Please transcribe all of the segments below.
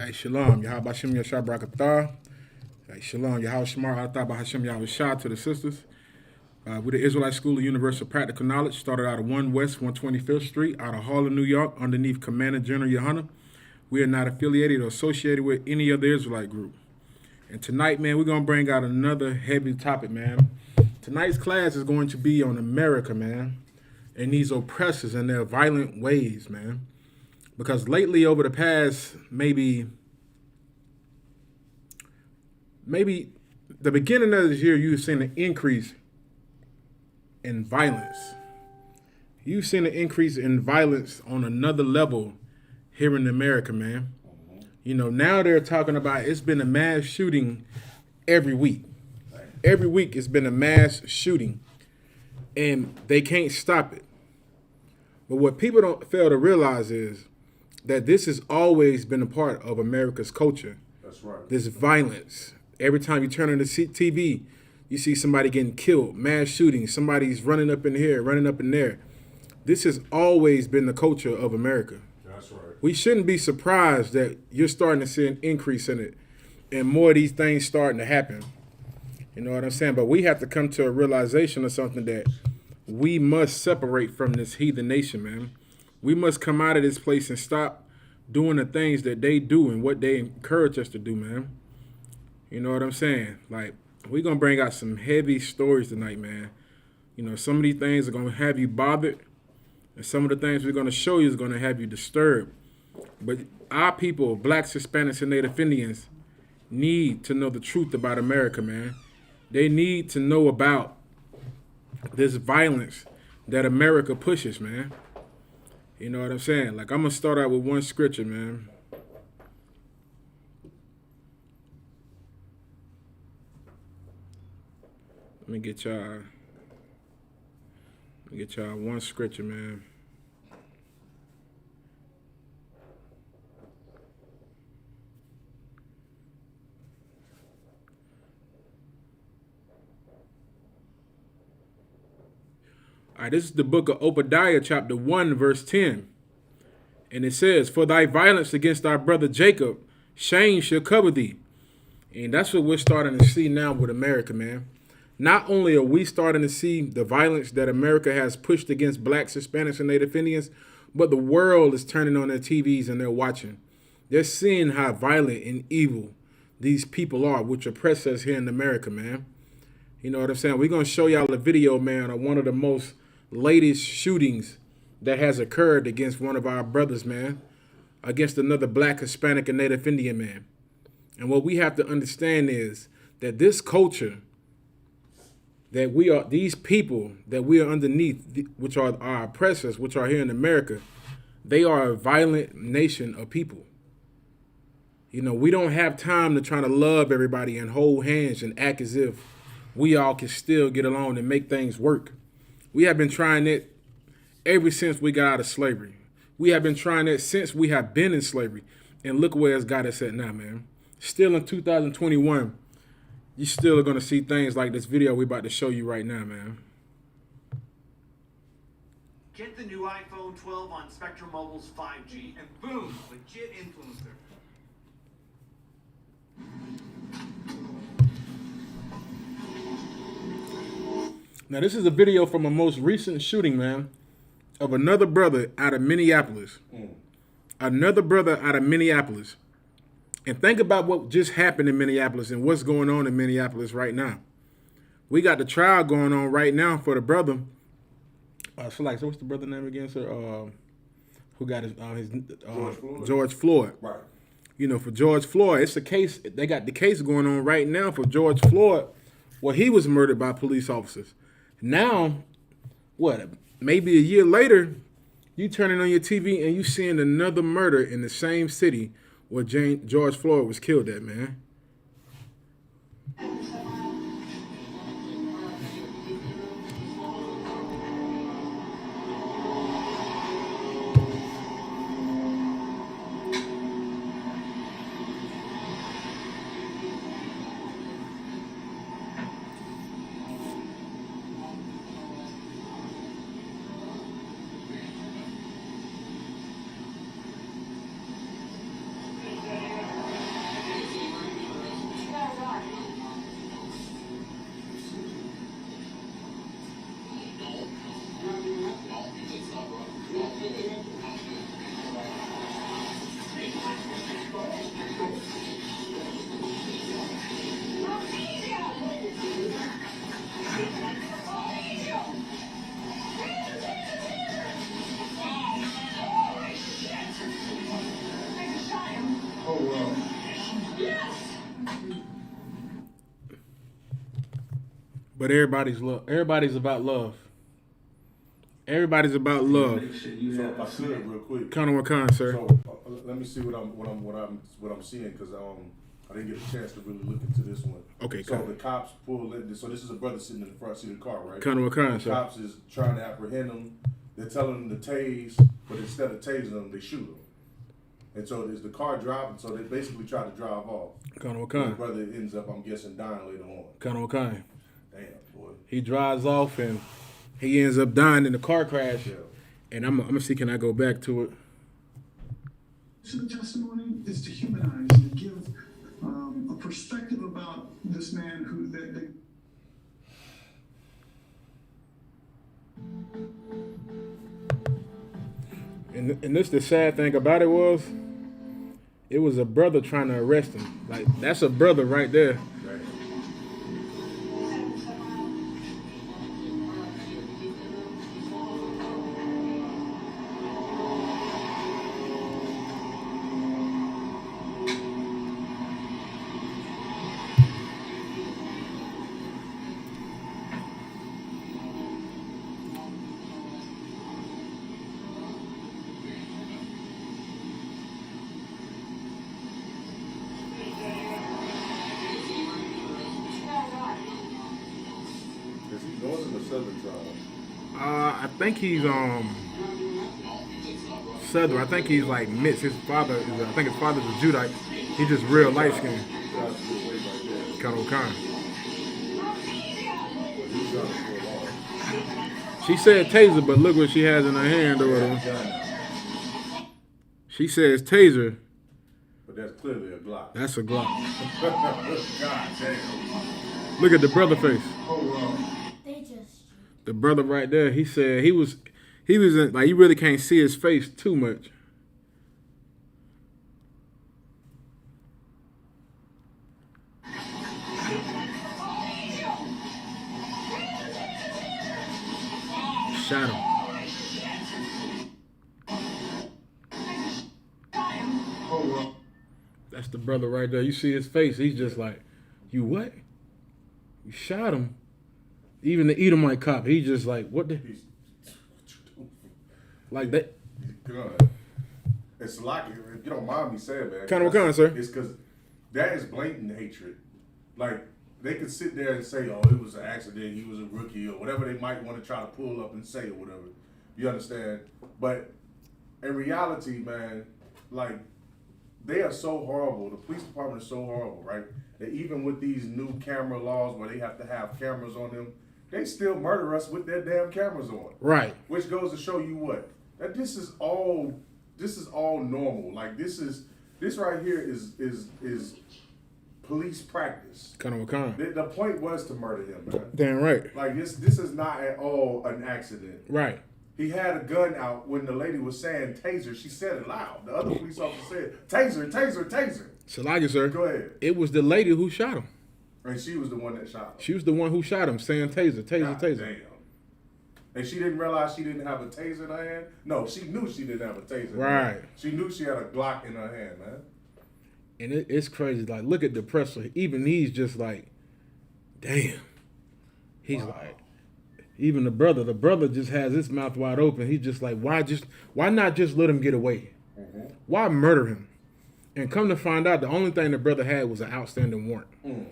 Hey, shalom. Yahweh Bashem Yashar Brakatah. Hey, shalom. Yahweh Shemar Atah Bahashem Yahweh Shah to the sisters. We're the Israelite School of Universal Practical Knowledge. Started out of 1 West 125th Street out of Harlem, New York, underneath Commander General Yohana. We are not affiliated or associated with any other Israelite group. And tonight, man, we're going to bring out another heavy topic, man. Tonight's class is going to be on America, man, and these oppressors and their violent ways, man. Because lately, over the past maybe the beginning of this year, you've seen an increase in violence. You've seen an increase in violence on another level here in America, man. You know, now they're talking about it's been a mass shooting every week. Every week it's been a mass shooting, and they can't stop it. But what people don't fail to realize is that this has always been a part of America's culture. That's right. This violence. Every time you turn on the TV, you see somebody getting killed, mass shooting, somebody's running up in here, running up in there. This has always been the culture of America. That's right. We shouldn't be surprised that you're starting to see an increase in it and more of these things starting to happen. You know what I'm saying? But we have to come to a realization of something, that we must separate from this heathen nation, man. We must come out of this place and stop doing the things that they do and what they encourage us to do, man. You know what I'm saying? Like, we're going to bring out some heavy stories tonight, man. You know, some of these things are going to have you bothered, and some of the things we're going to show you is going to have you disturbed. But our people, blacks, Hispanics, and Native Indians, need to know the truth about America, man. They need to know about this violence that America pushes, man. You know what I'm saying? Like, I'm going to start out with one scripture, man. Let me get y'all one scripture, man. All right, this is the book of Obadiah, chapter 1, verse 10. And it says, "For thy violence against thy brother Jacob, shame shall cover thee." And that's what we're starting to see now with America, man. Not only are we starting to see the violence that America has pushed against blacks, Hispanics, and Native Indians, but the world is turning on their TVs and they're watching. They're seeing how violent and evil these people are, which oppress us here in America, man. You know what I'm saying? We're going to show y'all a video, man, of one of the most latest shootings that has occurred against one of our brothers, man, against another black, Hispanic, and Native Indian man. And what we have to understand is that this culture, that we are, these people that we are underneath, which are our oppressors, which are here in America, they are a violent nation of people. You know, we don't have time to try to love everybody and hold hands and act as if we all can still get along and make things work. We have been trying it ever since we got out of slavery. We have been trying it since we have been in slavery. And look where it's got us at now, man. Still in 2021, you still are going to see things like this video we're about to show you right now, man. Get the new iPhone 12 on Spectrum Mobile's 5G, and boom, legit influencer. Now, this is a video from a most recent shooting, man, of another brother out of Minneapolis. Another brother out of Minneapolis. And think about what just happened in Minneapolis and what's going on in Minneapolis right now. We got the trial going on right now for the brother. So what's the brother name again, sir? Who got his George Floyd. Right. You know, for George Floyd, it's a case. They got the case going on right now for George Floyd, where he was murdered by police officers. Now, maybe a year later, you turning on your TV and you seeing another murder in the same city where George Floyd was killed at, man. But everybody's about love. Everybody's about love. So if I could, real quick. Count on what kind, sir. So let me see what I'm seeing, because I didn't get a chance to really look into this one. Okay, so count. the cops pull in. So this is a brother sitting in the front seat of the car, right? Count on what kind, The sir. cops is trying to apprehend him. They're telling him to tase, but instead of tasing him, they shoot him. And so there's the car driving. So they basically try to drive off. Count on what The kind. brother ends up, I'm guessing, dying later on. Count on what kind. Damn, boy. He drives off and he ends up dying in the car crash. Yeah. And I'm gonna see, can I go back to it? So the testimony is to humanize and give a perspective about this man who And this the sad thing about it was a brother trying to arrest him. Like, that's a brother right there. Right. Is he northern or southern tribe? I think he's Southern. I think he's like mixed. I think his father's a Judite. He's just real light skinned. Tribe's a good way right there. Kind of kind. But he's trying to pull off. She said taser, but look what she has in her hand or whatever. Gun. She says taser. But that's clearly a Glock. That's a Glock. God damn. Look at the brother face. They just. The brother right there. He said he was in, like, you really can't see his face too much. Shot him. That's the brother right there. You see his face. He's just like, you what? You shot him. Even the Edomite cop, he's just like, what the? He's, Like that. good. It's like, if you don't mind me saying, man. Kind of what kind, sir? It's because that is blatant hatred. Like, they could sit there and say, oh, it was an accident, he was a rookie, or whatever they might want to try to pull up and say, or whatever. You understand? But in reality, man, like, they are so horrible. The police department is so horrible, right? That even with these new camera laws where they have to have cameras on them, they still murder us with their damn cameras on. Right. Which goes to show you what? That this is all normal. Like, this right here is police practice. Kind of what kind. The point was to murder him, man. Damn right. Like, this is not at all an accident. Right. He had a gun out when the lady was saying taser. She said it loud. The other police officer said, taser, taser, taser. Salagi, sir. Go ahead. It was the lady who shot him. And she was the one that shot him. She was the one who shot him, saying taser, taser, God taser. damn. And she didn't realize she didn't have a taser in her hand? No, she knew she didn't have a taser in her hand. Right. She knew she had a Glock in her hand, man. And it's crazy. Like, look at the presser. Even he's just like, damn. He's like, even the brother just has his mouth wide open. He's just like, why not just let him get away? Mm-hmm. Why murder him? And come to find out, the only thing the brother had was an outstanding warrant.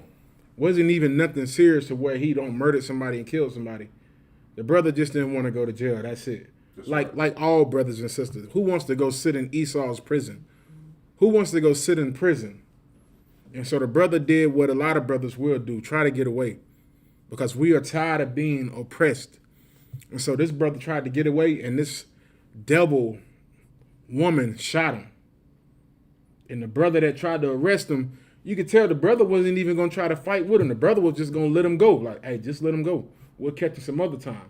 Wasn't even nothing serious to where he don't murder somebody and kill somebody. The brother just didn't want to go to jail. That's it. That's like right. like all brothers and sisters. Who wants to go sit in Esau's prison? Who wants to go sit in prison? And so the brother did what a lot of brothers will do, try to get away. Because we are tired of being oppressed. And so this brother tried to get away, and this devil woman shot him. And the brother that tried to arrest him, you could tell the brother wasn't even going to try to fight with him. The brother was just going to let him go. Like, hey, just let him go. We'll catch him some other time.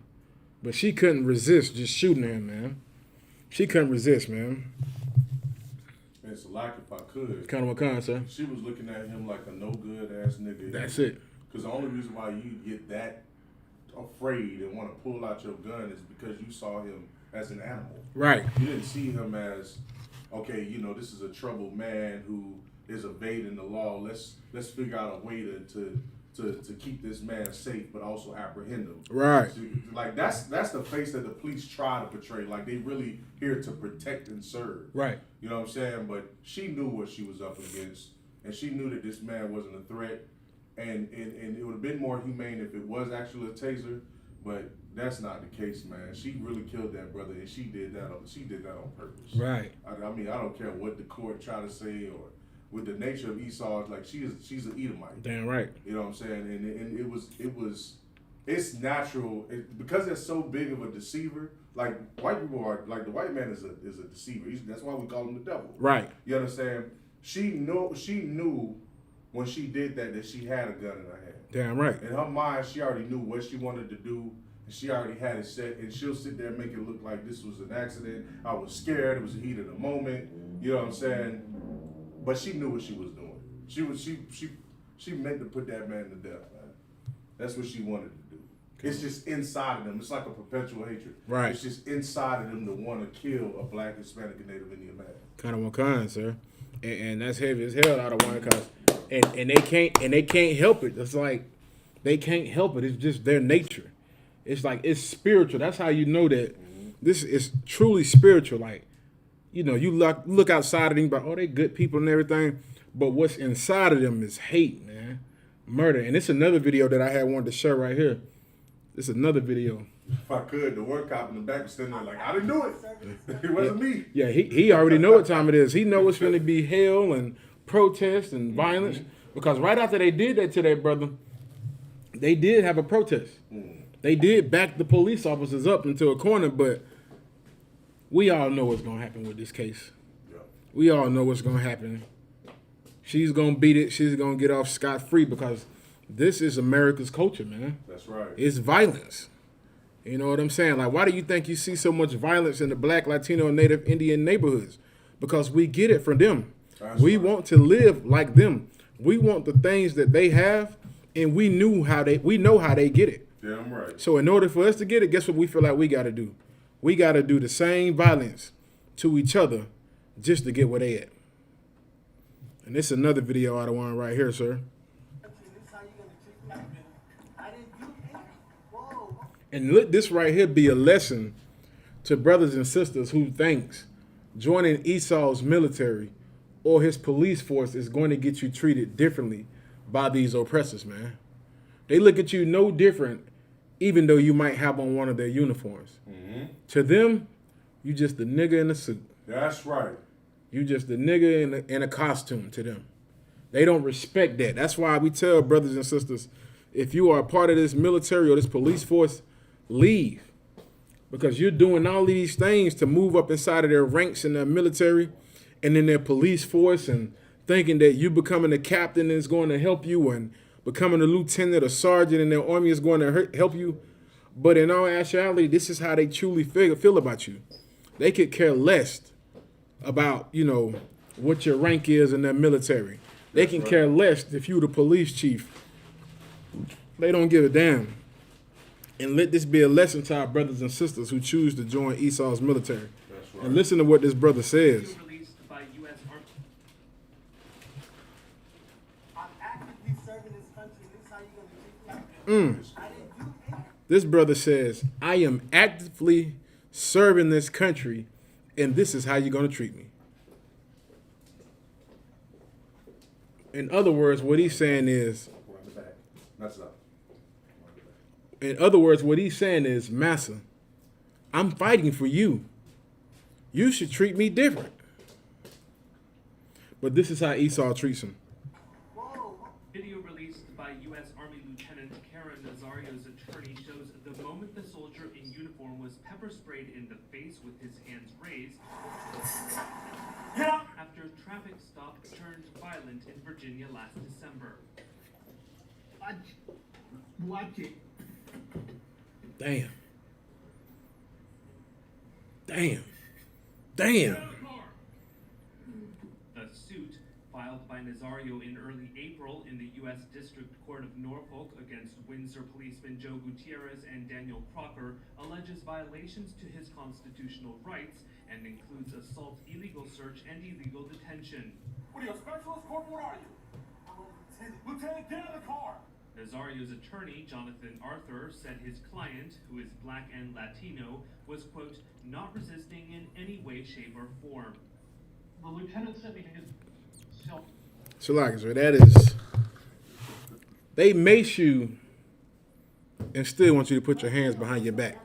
But she couldn't resist just shooting him, man. She couldn't resist, man. It's like, if I could, Kind of what kind, sir? she was looking at him like a no good ass nigga. That's it. Because the only reason why you get that afraid and want to pull out your gun is because you saw him as an animal. Right. You didn't see him as, okay, you know, this is a troubled man who is evading the law. Let's figure out a way to to keep this man safe, but also apprehend him. Right. So, like that's the face that the police try to portray. Like they really here to protect and serve. Right. You know what I'm saying? But she knew what she was up against, and she knew that this man wasn't a threat. And it would have been more humane if it was actually a taser, but that's not the case, man. She really killed that brother, and she did that on purpose. Right. I mean, I don't care what the court try to say or with the nature of Esau, like she's an Edomite. Damn right. You know what I'm saying? And it's natural because they're so big of a deceiver. Like white people are, like the white man is a deceiver. That's why we call him the devil. Right. You understand? She knew when she did that she had a gun in her hand. Damn right. In her mind, she already knew what she wanted to do. And she already had it set, and she'll sit there and make it look like this was an accident. I was scared. It was the heat of the moment. You know what I'm saying? But she knew what she was doing. She meant to put that man to death, man. That's what she wanted to do. Okay. It's just inside of them. It's like a perpetual hatred. Right. It's just inside of them to want to kill a black, Hispanic, and Native Indian man. Kind of one kind, sir. And that's heavy as hell out of one cause. And they can't help it. It's like they can't help it. It's just their nature. It's like it's spiritual. That's how you know that this is truly spiritual. Like, you know, you look outside of them, but they good people and everything. But what's inside of them is hate, man, murder. And it's another video that I had wanted to share right here. This is another video. If I could, the one cop in the back was standing there like, I didn't do it. It wasn't me. Yeah, he already know what time it is. He know it's going to be hell and protest and violence. Because right after they did that to that brother, they did have a protest. They did back the police officers up into a corner, but we all know what's going to happen with this case. Yeah. We all know what's going to happen. She's going to beat it. She's going to get off scot-free because this is America's culture, man. That's right. It's violence. You know what I'm saying? Like, why do you think you see so much violence in the black, Latino, and Native Indian neighborhoods? Because we get it from them. We want to live like them. We want the things that they have, and we know how they get it. Damn right. So in order for us to get it, guess what we feel like we got to do? We got to do the same violence to each other just to get where they at. And this is another video out of one right here, sir. And let this right here be a lesson to brothers and sisters who thinks joining Esau's military or his police force is going to get you treated differently by these oppressors, man. They look at you no different, even though you might have on one of their uniforms. To them, you just the nigga in a suit. That's right. You just the nigga in a costume to them. They don't respect that. That's why we tell brothers and sisters, if you are a part of this military or this police force, leave. Because you're doing all these things to move up inside of their ranks in their military and in their police force and thinking that you becoming a captain is going to help you and becoming a lieutenant or sergeant in their army is going to help you. But in all actuality, this is how they truly feel about you. They could care less about, you know, what your rank is in their military. They can care less if you the police chief. They don't give a damn. And let this be a lesson to our brothers and sisters who choose to join Esau's military. That's right. And listen to what this brother says. Released by U.S. Army. I'm actively serving this country. This is how you're going to treat me. I didn't do anything. This brother says, I am actively serving this country, and this is how you're going to treat me. In other words, what he's saying is, Massa, I'm fighting for you. You should treat me different. But this is how Esau treats him. Video released by U.S. Army Lieutenant Karen Nazario's attorney shows the moment the soldier in uniform was pepper sprayed in the face with his hands raised after a traffic stop turned violent in Virginia last December. Watch it. Damn. Damn. Damn. The suit, filed by Nazario in early April in the U.S. District Court of Norfolk against Windsor policeman Joe Gutierrez and Daniel Crocker, alleges violations to his constitutional rights and includes assault, illegal search, and illegal detention. What are you, a specialist? Corporal, what are you? I'm a lieutenant. Lieutenant, get out of the car! Nazario's attorney, Jonathan Arthur, said his client, who is black and Latino, was, quote, not resisting in any way, shape, or form. The lieutenant sent me his cell. So, like, so that is, they mace you and still want you to put your hands behind your back.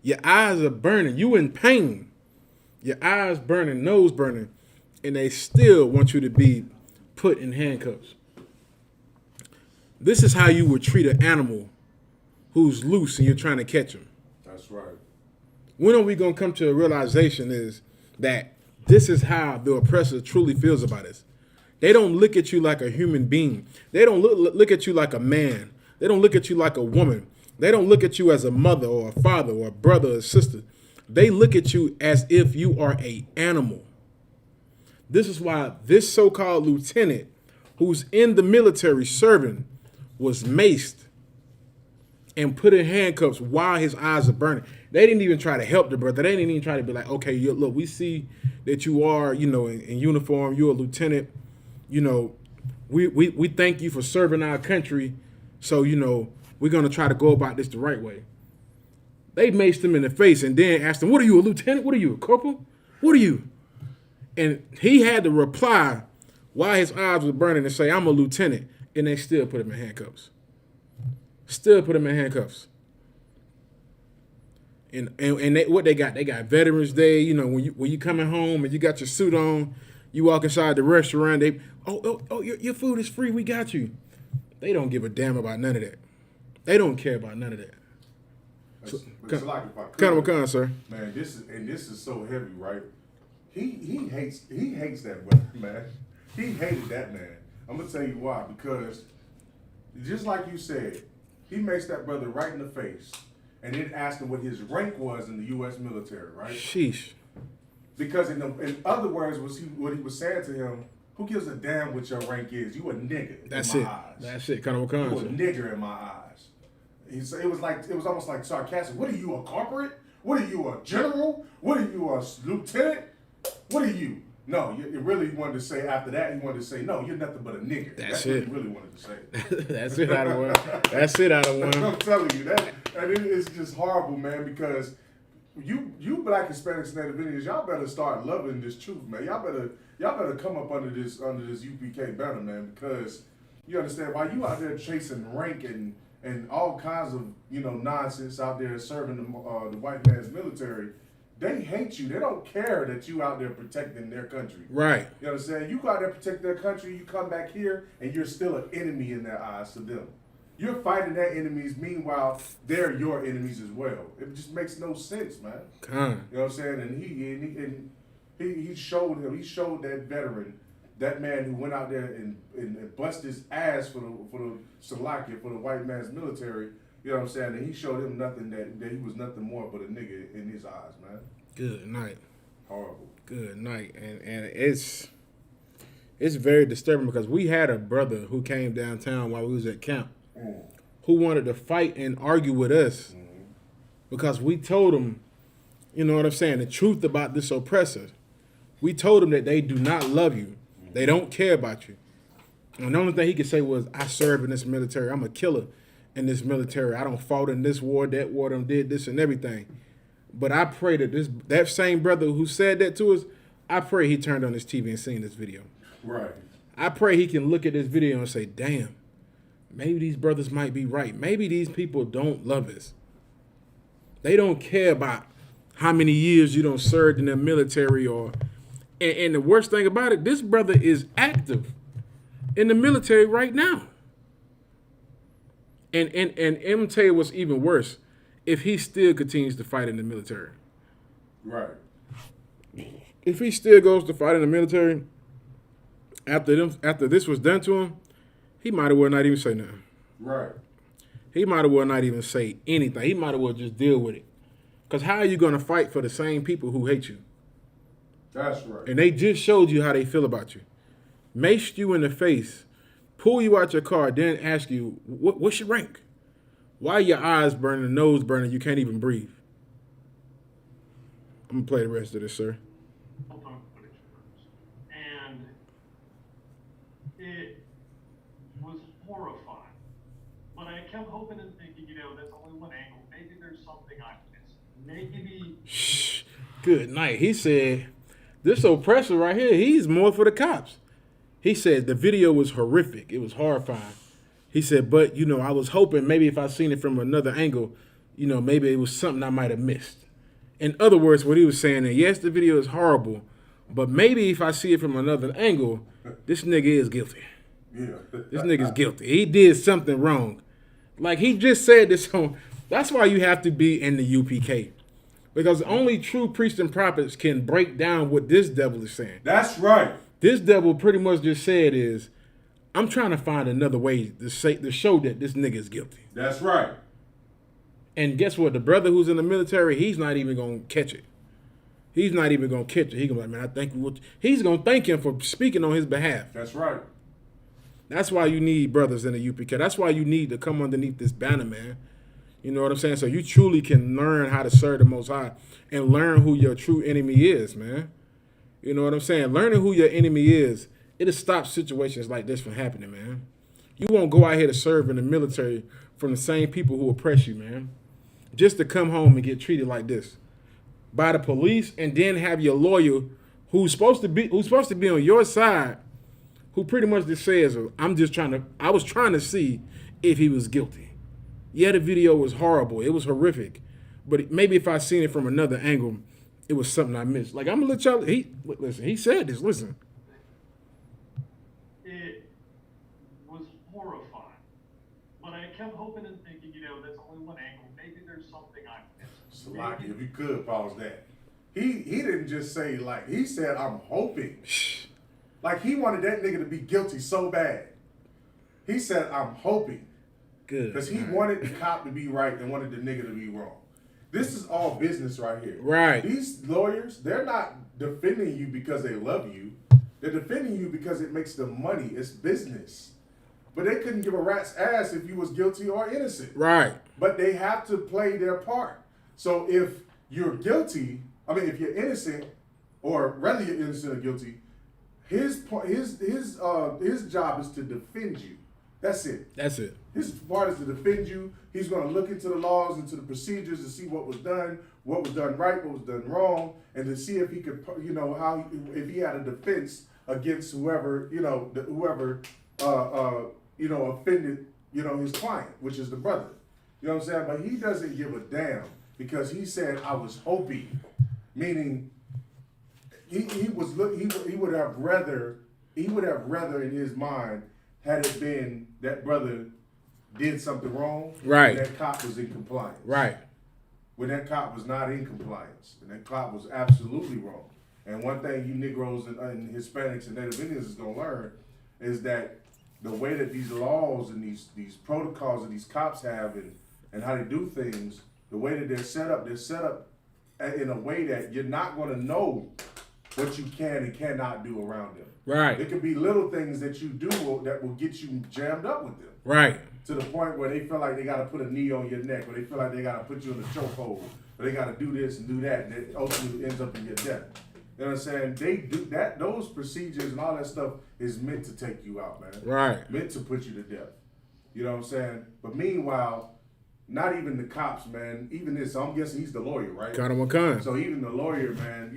Your eyes are burning. You in pain. Your eyes burning, nose burning, and they still want you to be put in handcuffs. This is how you would treat an animal who's loose and you're trying to catch him. That's right. When are we going to come to a realization is that this is how the oppressor truly feels about us? They don't look at you like a human being. They don't look at you like a man. They don't look at you like a woman. They don't look at you as a mother or a father or a brother or a sister. They look at you as if you are an animal. This is why this so-called lieutenant who's in the military serving was maced and put in handcuffs while his eyes are burning. They didn't even try to help the brother. They didn't even try to be like, okay, look, we see that you are, in uniform. You're a lieutenant. We thank you for serving our country. So, we're going to try to go about this the right way. They maced him in the face and then asked him, what are you, a lieutenant? What are you, a corporal? What are you? And he had to reply while his eyes were burning and say, I'm a lieutenant. And they still put him in handcuffs. Still put him in handcuffs. And what they got Veterans Day. When you coming home and you got your suit on, you walk inside the restaurant. Your food is free. We got you. They don't give a damn about none of that. They don't care about none of that. But like if I could, Kind of, sir. Man, this is so heavy, right? He hates that brother, man. He hated that man. I'm gonna tell you why. Because just like you said, he makes that brother right in the face and then asked him what his rank was in the U.S. military, right? Sheesh. Because in other words, what he was saying to him, who gives a damn what your rank is? You a nigga in my eyes. That's it. Kind of You a nigger in my eyes. It was almost like sarcastic. What are you, a corporate? What are you, a general? What are you, a lieutenant? What are you? No, you really wanted to say after that, he wanted to say, no, you're nothing but a nigger. That's what he really wanted to say. That's it out of one. That's it out of one. I'm telling you, it's just horrible, man, because you black Hispanics and Native Indians, y'all better start loving this truth, man. Y'all better come up under this UPK banner, man, because you understand why you out there chasing rank and all kinds of nonsense out there serving the white man's military. They hate you. They don't care that you out there protecting their country. Right. You understand? You go out there protect their country. You come back here and you're still an enemy in their eyes to them. You're fighting their enemies. Meanwhile, they're your enemies as well. It just makes no sense, man. You know what I'm saying? And he showed him. He showed that veteran, that man who went out there and busted his ass for the Slovakia, for the white man's military. You know what I'm saying? And he showed him nothing that he was nothing more but a nigga in his eyes, man. Good night. Horrible. Good night. And it's very disturbing because we had a brother who came downtown while we was at camp who wanted to fight and argue with us because we told him, you know what I'm saying, the truth about this oppressor. We told him that they do not love you. They don't care about you. And the only thing he could say was, I serve in this military. I'm a killer in this military. I don't fought in this war, that war, them did this and everything. But I pray that that same brother who said that to us, I pray he turned on his TV and seen this video. Right. I pray he can look at this video and say, damn, maybe these brothers might be right. Maybe these people don't love us. They don't care about how many years you don't served in the military and the worst thing about it, this brother is active in the military right now. And I'm gonna tell you what's even worse, if he still continues to fight in the military. Right. If he still goes to fight in the military, after this was done to him, he might as well not even say nothing. Right. He might as well not even say anything. He might as well just deal with it. Because how are you going to fight for the same people who hate you? That's right. And they just showed you how they feel about you. Maced you in the face, pull you out your car, then ask you, what's your rank? Why are your eyes burning, nose burning, you can't even breathe? I'm going to play the rest of this, sir. And it was horrifying. But I kept hoping and thinking, that's only one angle. Maybe there's something I missed. Maybe. Shh. Good night. He said, this oppressor right here, he's more for the cops. He said the video was horrific. It was horrifying. He said, but, I was hoping maybe if I seen it from another angle, maybe it was something I might have missed. In other words, what he was saying is, yes, the video is horrible, but maybe if I see it from another angle, this nigga is guilty. Yeah. This nigga's guilty. He did something wrong. Like he just said this on. That's why you have to be in the UPK. Because only true priests and prophets can break down what this devil is saying. That's right. This devil pretty much just said is, I'm trying to find another way to show that this nigga is guilty. That's right. And guess what? The brother who's in the military, he's not even going to catch it. He's not even going to catch it. He's going to be like, man, I thank you. He's going to thank him for speaking on his behalf. That's right. That's why you need brothers in the UPK. That's why you need to come underneath this banner, man. You know what I'm saying? So you truly can learn how to serve the Most High and learn who your true enemy is, man. You know what I'm saying? Learning who your enemy is, it'll stop situations like this from happening, man. You won't go out here to serve in the military from the same people who oppress you, man. Just to come home and get treated like this by the police, and then have your lawyer who's supposed to be on your side, who pretty much just says, I was trying to see if he was guilty. Yeah, the video was horrible. It was horrific. But maybe if I seen it from another angle, it was something I missed. Like, I'm going to let y'all, listen, he said this, listen. It was horrifying. But I kept hoping and thinking, that's only one angle. Maybe there's something I missed. Salaki, if you could pause that. He didn't just say, like, he said, I'm hoping. Like, he wanted that nigga to be guilty so bad. He said, I'm hoping. Good. Because he wanted the cop to be right and wanted the nigga to be wrong. This is all business right here. Right. These lawyers, they're not defending you because they love you. They're defending you because it makes them money. It's business. But they couldn't give a rat's ass if you was guilty or innocent. Right. But they have to play their part. So if you're guilty, if you're innocent, or whether you're innocent or guilty, his job is to defend you. That's it. That's it. His part is to defend you. He's going to look into the laws, into the procedures to see what was done right, what was done wrong, and to see if he could, if he had a defense against whoever offended, his client, which is the brother. You know what I'm saying? But he doesn't give a damn because he said, I was hoping, meaning he would have rather in his mind had it been that brother did something wrong, right? That cop was in compliance, right? When that cop was not in compliance, and that cop was absolutely wrong. And one thing you Negroes and Hispanics and Native Indians is gonna learn is that the way that these laws and these protocols that these cops have and how they do things, the way that they're set up in a way that you're not gonna know what you can and cannot do around them. Right. It could be little things that you do that will get you jammed up with them. Right. To the point where they feel like they got to put a knee on your neck, or they feel like they got to put you in a chokehold, or they got to do this and do that, and it ultimately ends up in your death. You know what I'm saying? They do that. Those procedures and all that stuff is meant to take you out, man. Right. Meant to put you to death. You know what I'm saying? But meanwhile, not even the cops, man. Even this, so I'm guessing he's the lawyer, right? Kind of one kind. So even the lawyer, man,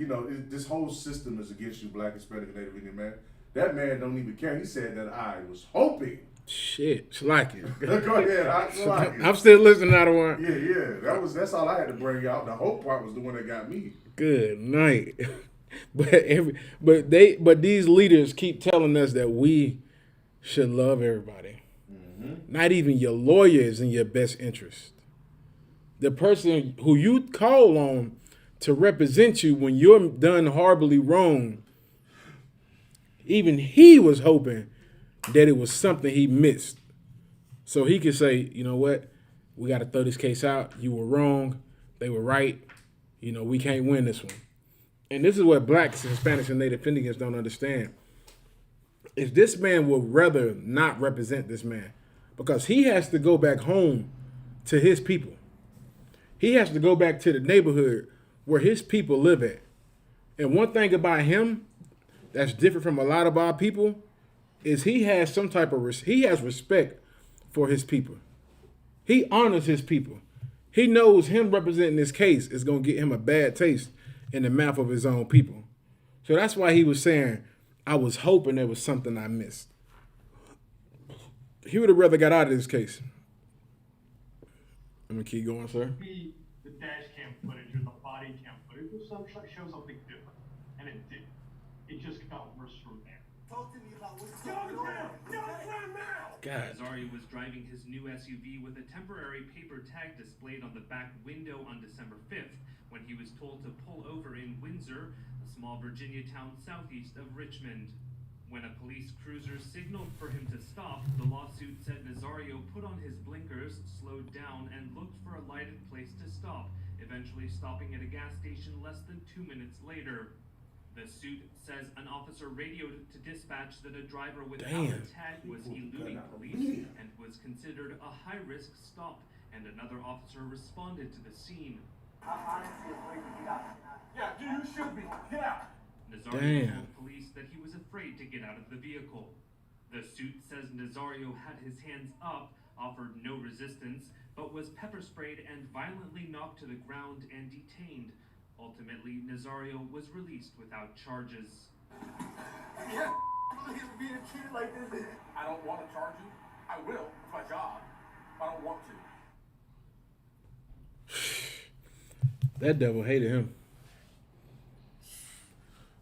this whole system is against you, Black, Hispanic, and Native Indian, man. That man don't even care. He said that I was hoping. Shit, Slacky. Go ahead, I'm still listening out of one. Yeah. That's all I had to bring out. The hope part was the one that got me. Good night. But these leaders keep telling us that we should love everybody. Mm-hmm. Not even your lawyer is in your best interest. The person who you call on to represent you when you're done horribly wrong, even he was hoping that it was something he missed. So he could say, you know what? We got to throw this case out. You were wrong. They were right. We can't win this one. And this is what Blacks, Hispanics, and Native Indians don't understand. Is this man would rather not represent this man because he has to go back home to his people. He has to go back to the neighborhood where his people live at. And one thing about him that's different from a lot of our people is he has some type of he has respect for his people. He honors his people. He knows him representing this case is going to get him a bad taste in the mouth of his own people. So that's why he was saying, I was hoping there was something I missed. He would have rather got out of this case. I'm going to keep going, sir. The dash cam footage or the body cam footage will show something different. And it did. It just got worse from there. Talk to me about what's going on. God. Nazario was driving his new SUV with a temporary paper tag displayed on the back window on December 5th when he was told to pull over in Windsor, a small Virginia town southeast of Richmond. When a police cruiser signaled for him to stop, the lawsuit said Nazario put on his blinkers, slowed down, and looked for a lighted place to stop, eventually stopping at a gas station less than 2 minutes later. The suit says an officer radioed to dispatch that a driver without a tag was eluding police and was considered a high-risk stop, and another officer responded to the scene. I'm honestly afraid to get out. Yeah, you should be. Get out. Nazario told police that he was afraid to get out of the vehicle. The suit says Nazario had his hands up, offered no resistance, but was pepper sprayed and violently knocked to the ground and detained. Ultimately, Nazario was released without charges. I can't believe being treated like this. I don't want to charge you. I will. It's my job. I don't want to. That devil hated him.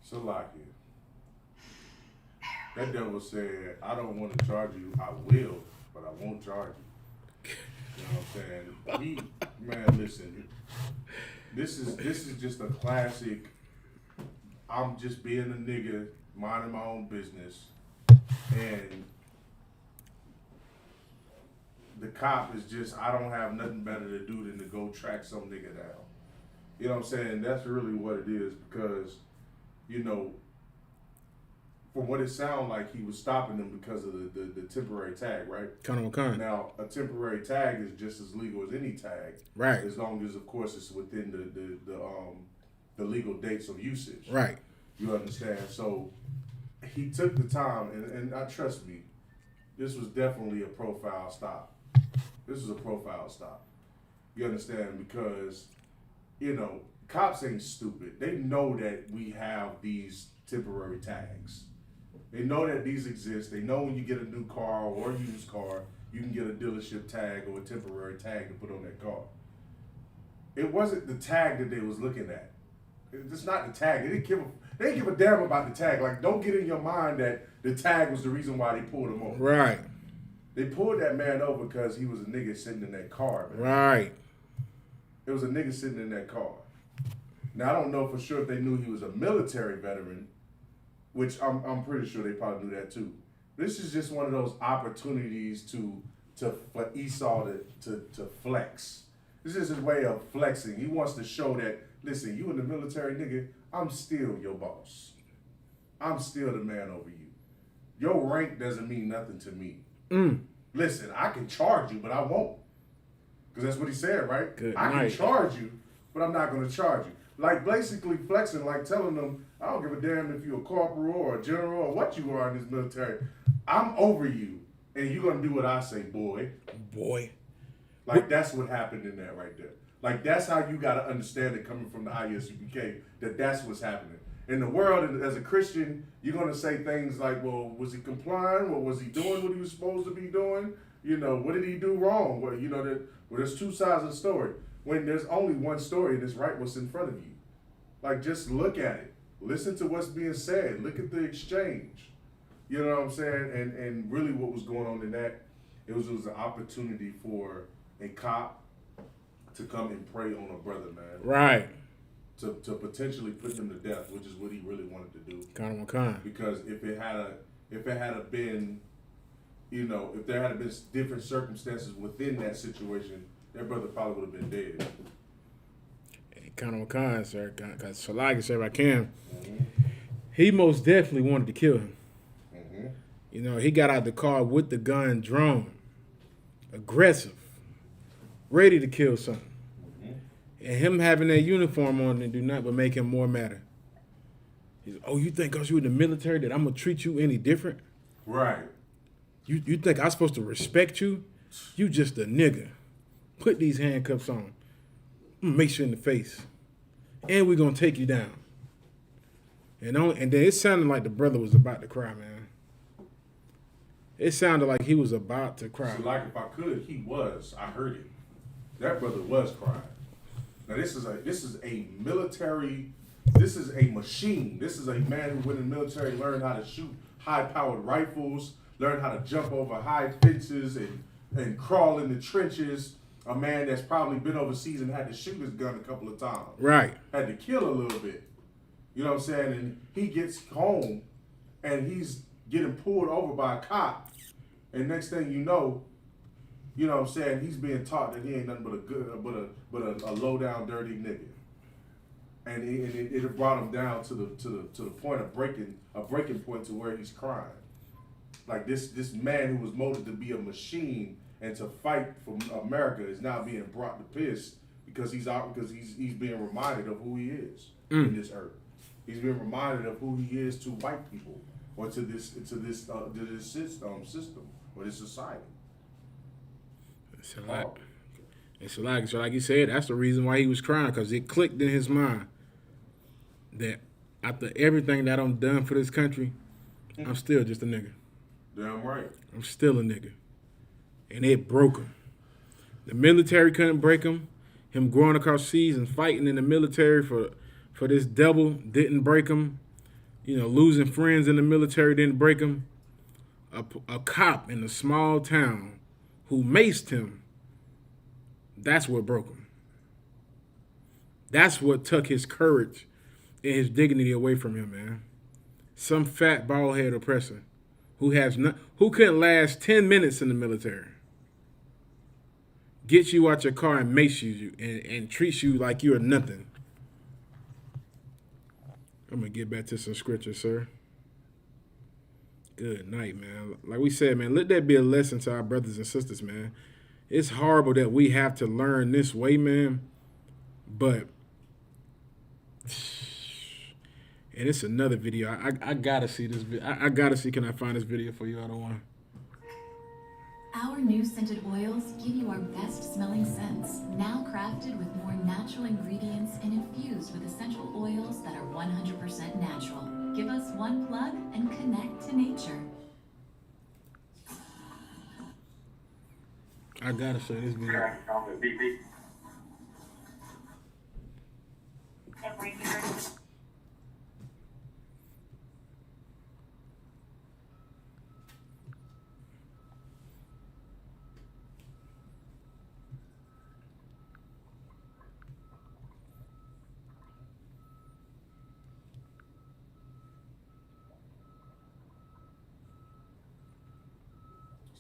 Salakia. That devil said, I don't want to charge you. I will, but I won't charge you. You know what I'm saying? Man, listen. This is just a classic. I'm just being a nigga, minding my own business, and the cop is just, I don't have nothing better to do than to go track some nigga down. You know what I'm saying? That's really what it is, because, you know, from what it sounded like, he was stopping them because of the temporary tag, right? Kind. Now, a temporary tag is just as legal as any tag, Right. as long as, of course, it's within the legal dates of usage. Right. You understand? So he took the time, and I trust me, this was definitely a profile stop. This is a profile stop. You understand? Because, you know, cops ain't stupid. They know that we have these temporary tags. They know that these exist. They know when you get a new car or a used car, you can get a dealership tag or a temporary tag to put on that car. It wasn't the tag that they was looking at. It's not the tag. They didn't give a damn about the tag. Like, don't get in your mind that the tag was the reason why they pulled him over. Right. They pulled that man over because he was a nigga sitting in that car, man. Right. It was a nigga sitting in that car. Now, I don't know for sure if they knew he was a military veteran, which I'm pretty sure they probably knew that too. This is just one of those opportunities for Esau to flex. This is his way of flexing. He wants to show that, listen, you in the military, nigga, I'm still your boss. I'm still the man over you. Your rank doesn't mean nothing to me. Listen, I can charge you, but I won't. Because that's what he said, right? Good I night. can charge you, but I'm not going to charge you. Like, basically flexing, like telling them, I don't give a damn if you're a corporal or a general or what you are in this military. I'm over you, and you're going to do what I say, boy. Boy. Like, that's what happened in that right there. Like, that's how you got to understand it coming from the ISUPK, that's what's happening. In the world, as a Christian, you're going to say things like, well, was he complying? Well, was he doing what he was supposed to be doing? You know, what did he do wrong? Well, you know, there's two sides of the story. When there's only one story and it's right what's in front of you. Like, just look at it. Listen to what's being said. Look at the exchange. You know what I'm saying? And really what was going on in that, it was an opportunity for a cop to come and prey on a brother, man. Right. To potentially put him to death, which is what he really wanted to do. Kind. Because if it had been, you know, if there had been different circumstances within that situation, that brother probably would have been dead. Kind, sir. Because so like I said, if I can, he most definitely wanted to kill him. You know, he got out the car with the gun drawn, aggressive, ready to kill something. And him having that uniform on didn't do nothing but make him more madder. He's, oh, you think because you in the military that I'm going to treat you any different? Right. You think I'm supposed to respect you You just a nigga. Put these handcuffs on. I'm gonna make you in the face. And we're gonna take you down. And then it sounded like the brother was about to cry, man. It sounded like he was about to cry. So like if I could, he was. I heard it. That brother was crying. Now this is a military. This is a machine. This is a man who went in the military, learned how to shoot high-powered rifles, learned how to jump over high fences and crawl in the trenches. A man that's probably been overseas and had to shoot his gun a couple of times. Right. Had to kill a little bit. You know what I'm saying? And he gets home and he's getting pulled over by a cop. And next thing you know what I'm saying, he's being taught that he ain't nothing but a low down dirty nigga. And it brought him down to the point of breaking point to where he's crying. Like this man who was molded to be a machine and to fight for America is now being brought to piss because he's being reminded of who he is in this earth. He's being reminded of who he is to white people or to this system or this society. So like you said, that's the reason why he was crying, because it clicked in his mind that after everything that I'm done for this country, I'm still just a nigga. Damn right. I'm still a nigga. And it broke him. The military couldn't break him. Him growing across seas and fighting in the military for this devil didn't break him. Losing friends in the military didn't break him. A cop in a small town who maced him, that's what broke him. That's what took his courage and his dignity away from him, man. Some fat, bald-headed oppressor who couldn't last 10 minutes in the military. Gets you out your car and maces you and treats you like you're nothing. I'm going to get back to some scripture, sir. Good night, man. Like we said, man, let that be a lesson to our brothers and sisters, man. It's horrible that we have to learn this way, man. But, and it's another video. I got to see this video. I got to see, can I find this video for you? I don't want to. Our new scented oils give you our best smelling scents, now crafted with more natural ingredients and infused with essential oils that are 100% natural. Give us one plug and connect to nature. I gotta show this video.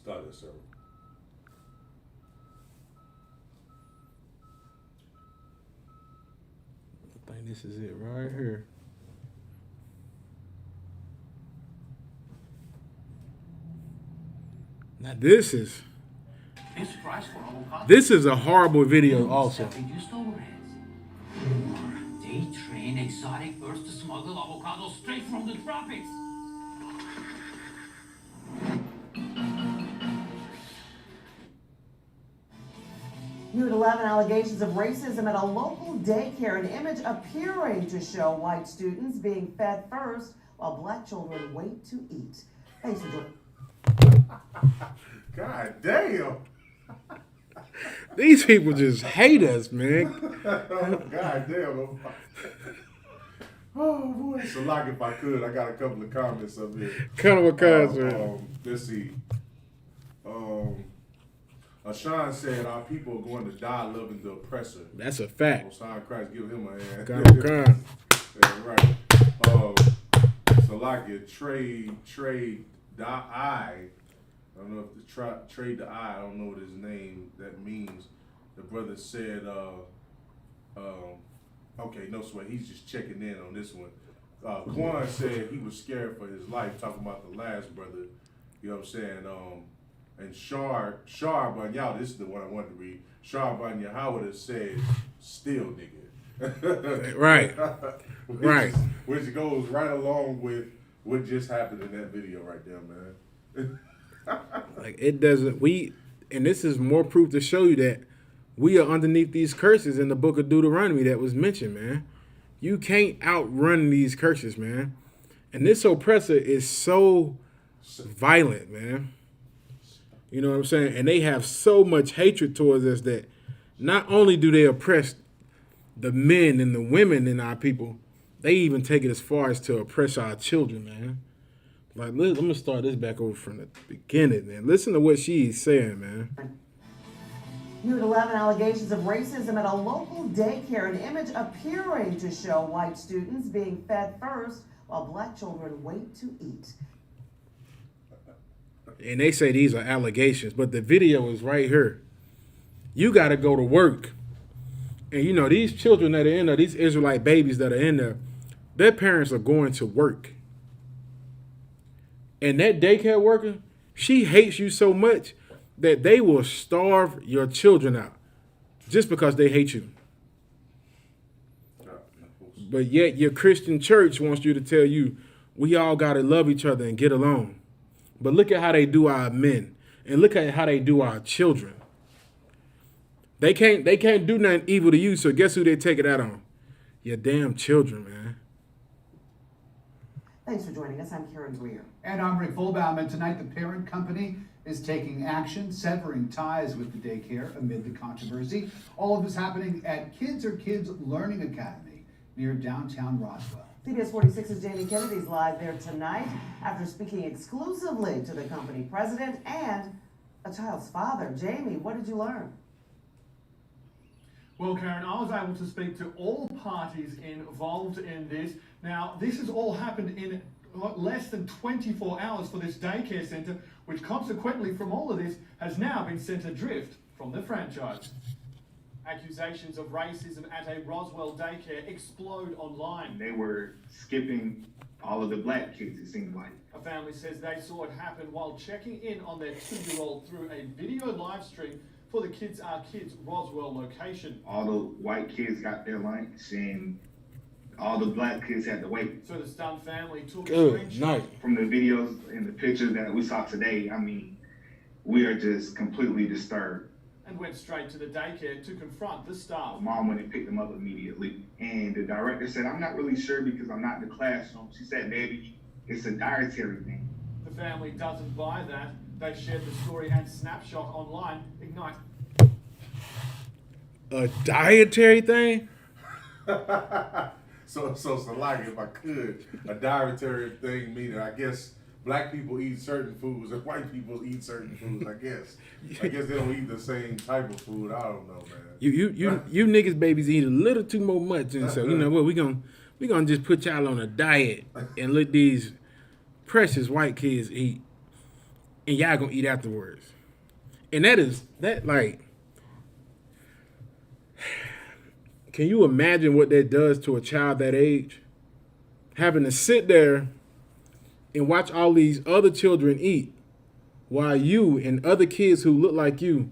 Start it, sir. I think this is it right here. Now this is a horrible video also. They train exotic birds to smuggle avocados straight from the tropics. New at 11, allegations of racism at a local daycare. An image appearing to show white students being fed first while black children wait to eat. Thanks for joining. God damn. These people just hate us, man. God damn. Oh boy. So like if I could, I got a couple of comments up here. Kind of a comment. Let's see. Ashan said our people are going to die loving the oppressor. That's a fact. Osai Christ, give him a hand. Yeah, right. Salakia, trade the eye. I don't know if the trade the eye. I don't know what his name that means. The brother said, okay, no sweat. He's just checking in on this one. Quan said he was scared for his life, talking about the last brother. You know what I'm saying? And Shar Banyal, this is the one I wanted to read. Shar Banyal Howard has said, still nigga. Right. Right. Which goes right along with what just happened in that video right there, man. Like it doesn't, And this is more proof to show you that we are underneath these curses in the book of Deuteronomy that was mentioned, man. You can't outrun these curses, man. And this oppressor is so violent, man. You know what I'm saying? And they have so much hatred towards us that not only do they oppress the men and the women in our people, they even take it as far as to oppress our children, man. Like, I'm going to start this back over from the beginning, man. Listen to what she's saying, man. New at 11, allegations of racism at a local daycare, an image appearing to show white students being fed first while black children wait to eat. And they say these are allegations, but the video is right here. You got to go to work. And, you know, these children that are in there, these Israelite babies that are in there, their parents are going to work. And that daycare worker, she hates you so much that they will starve your children out just because they hate you. But yet your Christian church wants you to tell you we all got to love each other and get along. But look at how they do our men, and look at how they do our children. They can't do nothing evil to you, so guess who they take it out on? Your damn children, man. Thanks for joining us. I'm Karen Greer. And I'm Rick Volbaum, and tonight the parent company is taking action, severing ties with the daycare amid the controversy. All of this happening at Kids Are Kids Learning Academy near downtown Roswell. CBS 46's Jamie Kennedy's live there tonight after speaking exclusively to the company president and a child's father. Jamie, what did you learn? Well, Karen, I was able to speak to all parties involved in this. Now, this has all happened in less than 24 hours for this daycare centre, which consequently from all of this has now been sent adrift from the franchise. Accusations of racism at a Roswell daycare explode online. They were skipping all of the black kids, it seemed like. A family says they saw it happen while checking in on their 2-year-old through a video live stream for the Kids Are Kids Roswell location. All the white kids got their lunch and all the black kids had to wait. So the stunned family took a Good screenshot. night. From the videos and the pictures that we saw today, I mean, we are just completely disturbed. And went straight to the daycare to confront the staff. Mom went and picked them up immediately. And the director said, I'm not really sure because I'm not in the classroom. She said, maybe it's a dietary thing. The family doesn't buy that. They shared the story and snapshot online. Ignite. A dietary thing? So like, if I could, a dietary thing meaning, I guess, black people eat certain foods and white people eat certain foods, I guess. I guess they don't eat the same type of food. I don't know, man. You niggas babies eat a little too much, and so you know what, we gonna just put y'all on a diet and let these precious white kids eat, and y'all gonna eat afterwards. And that like, can you imagine what that does to a child that age? Having to sit there and watch all these other children eat while you and other kids who look like you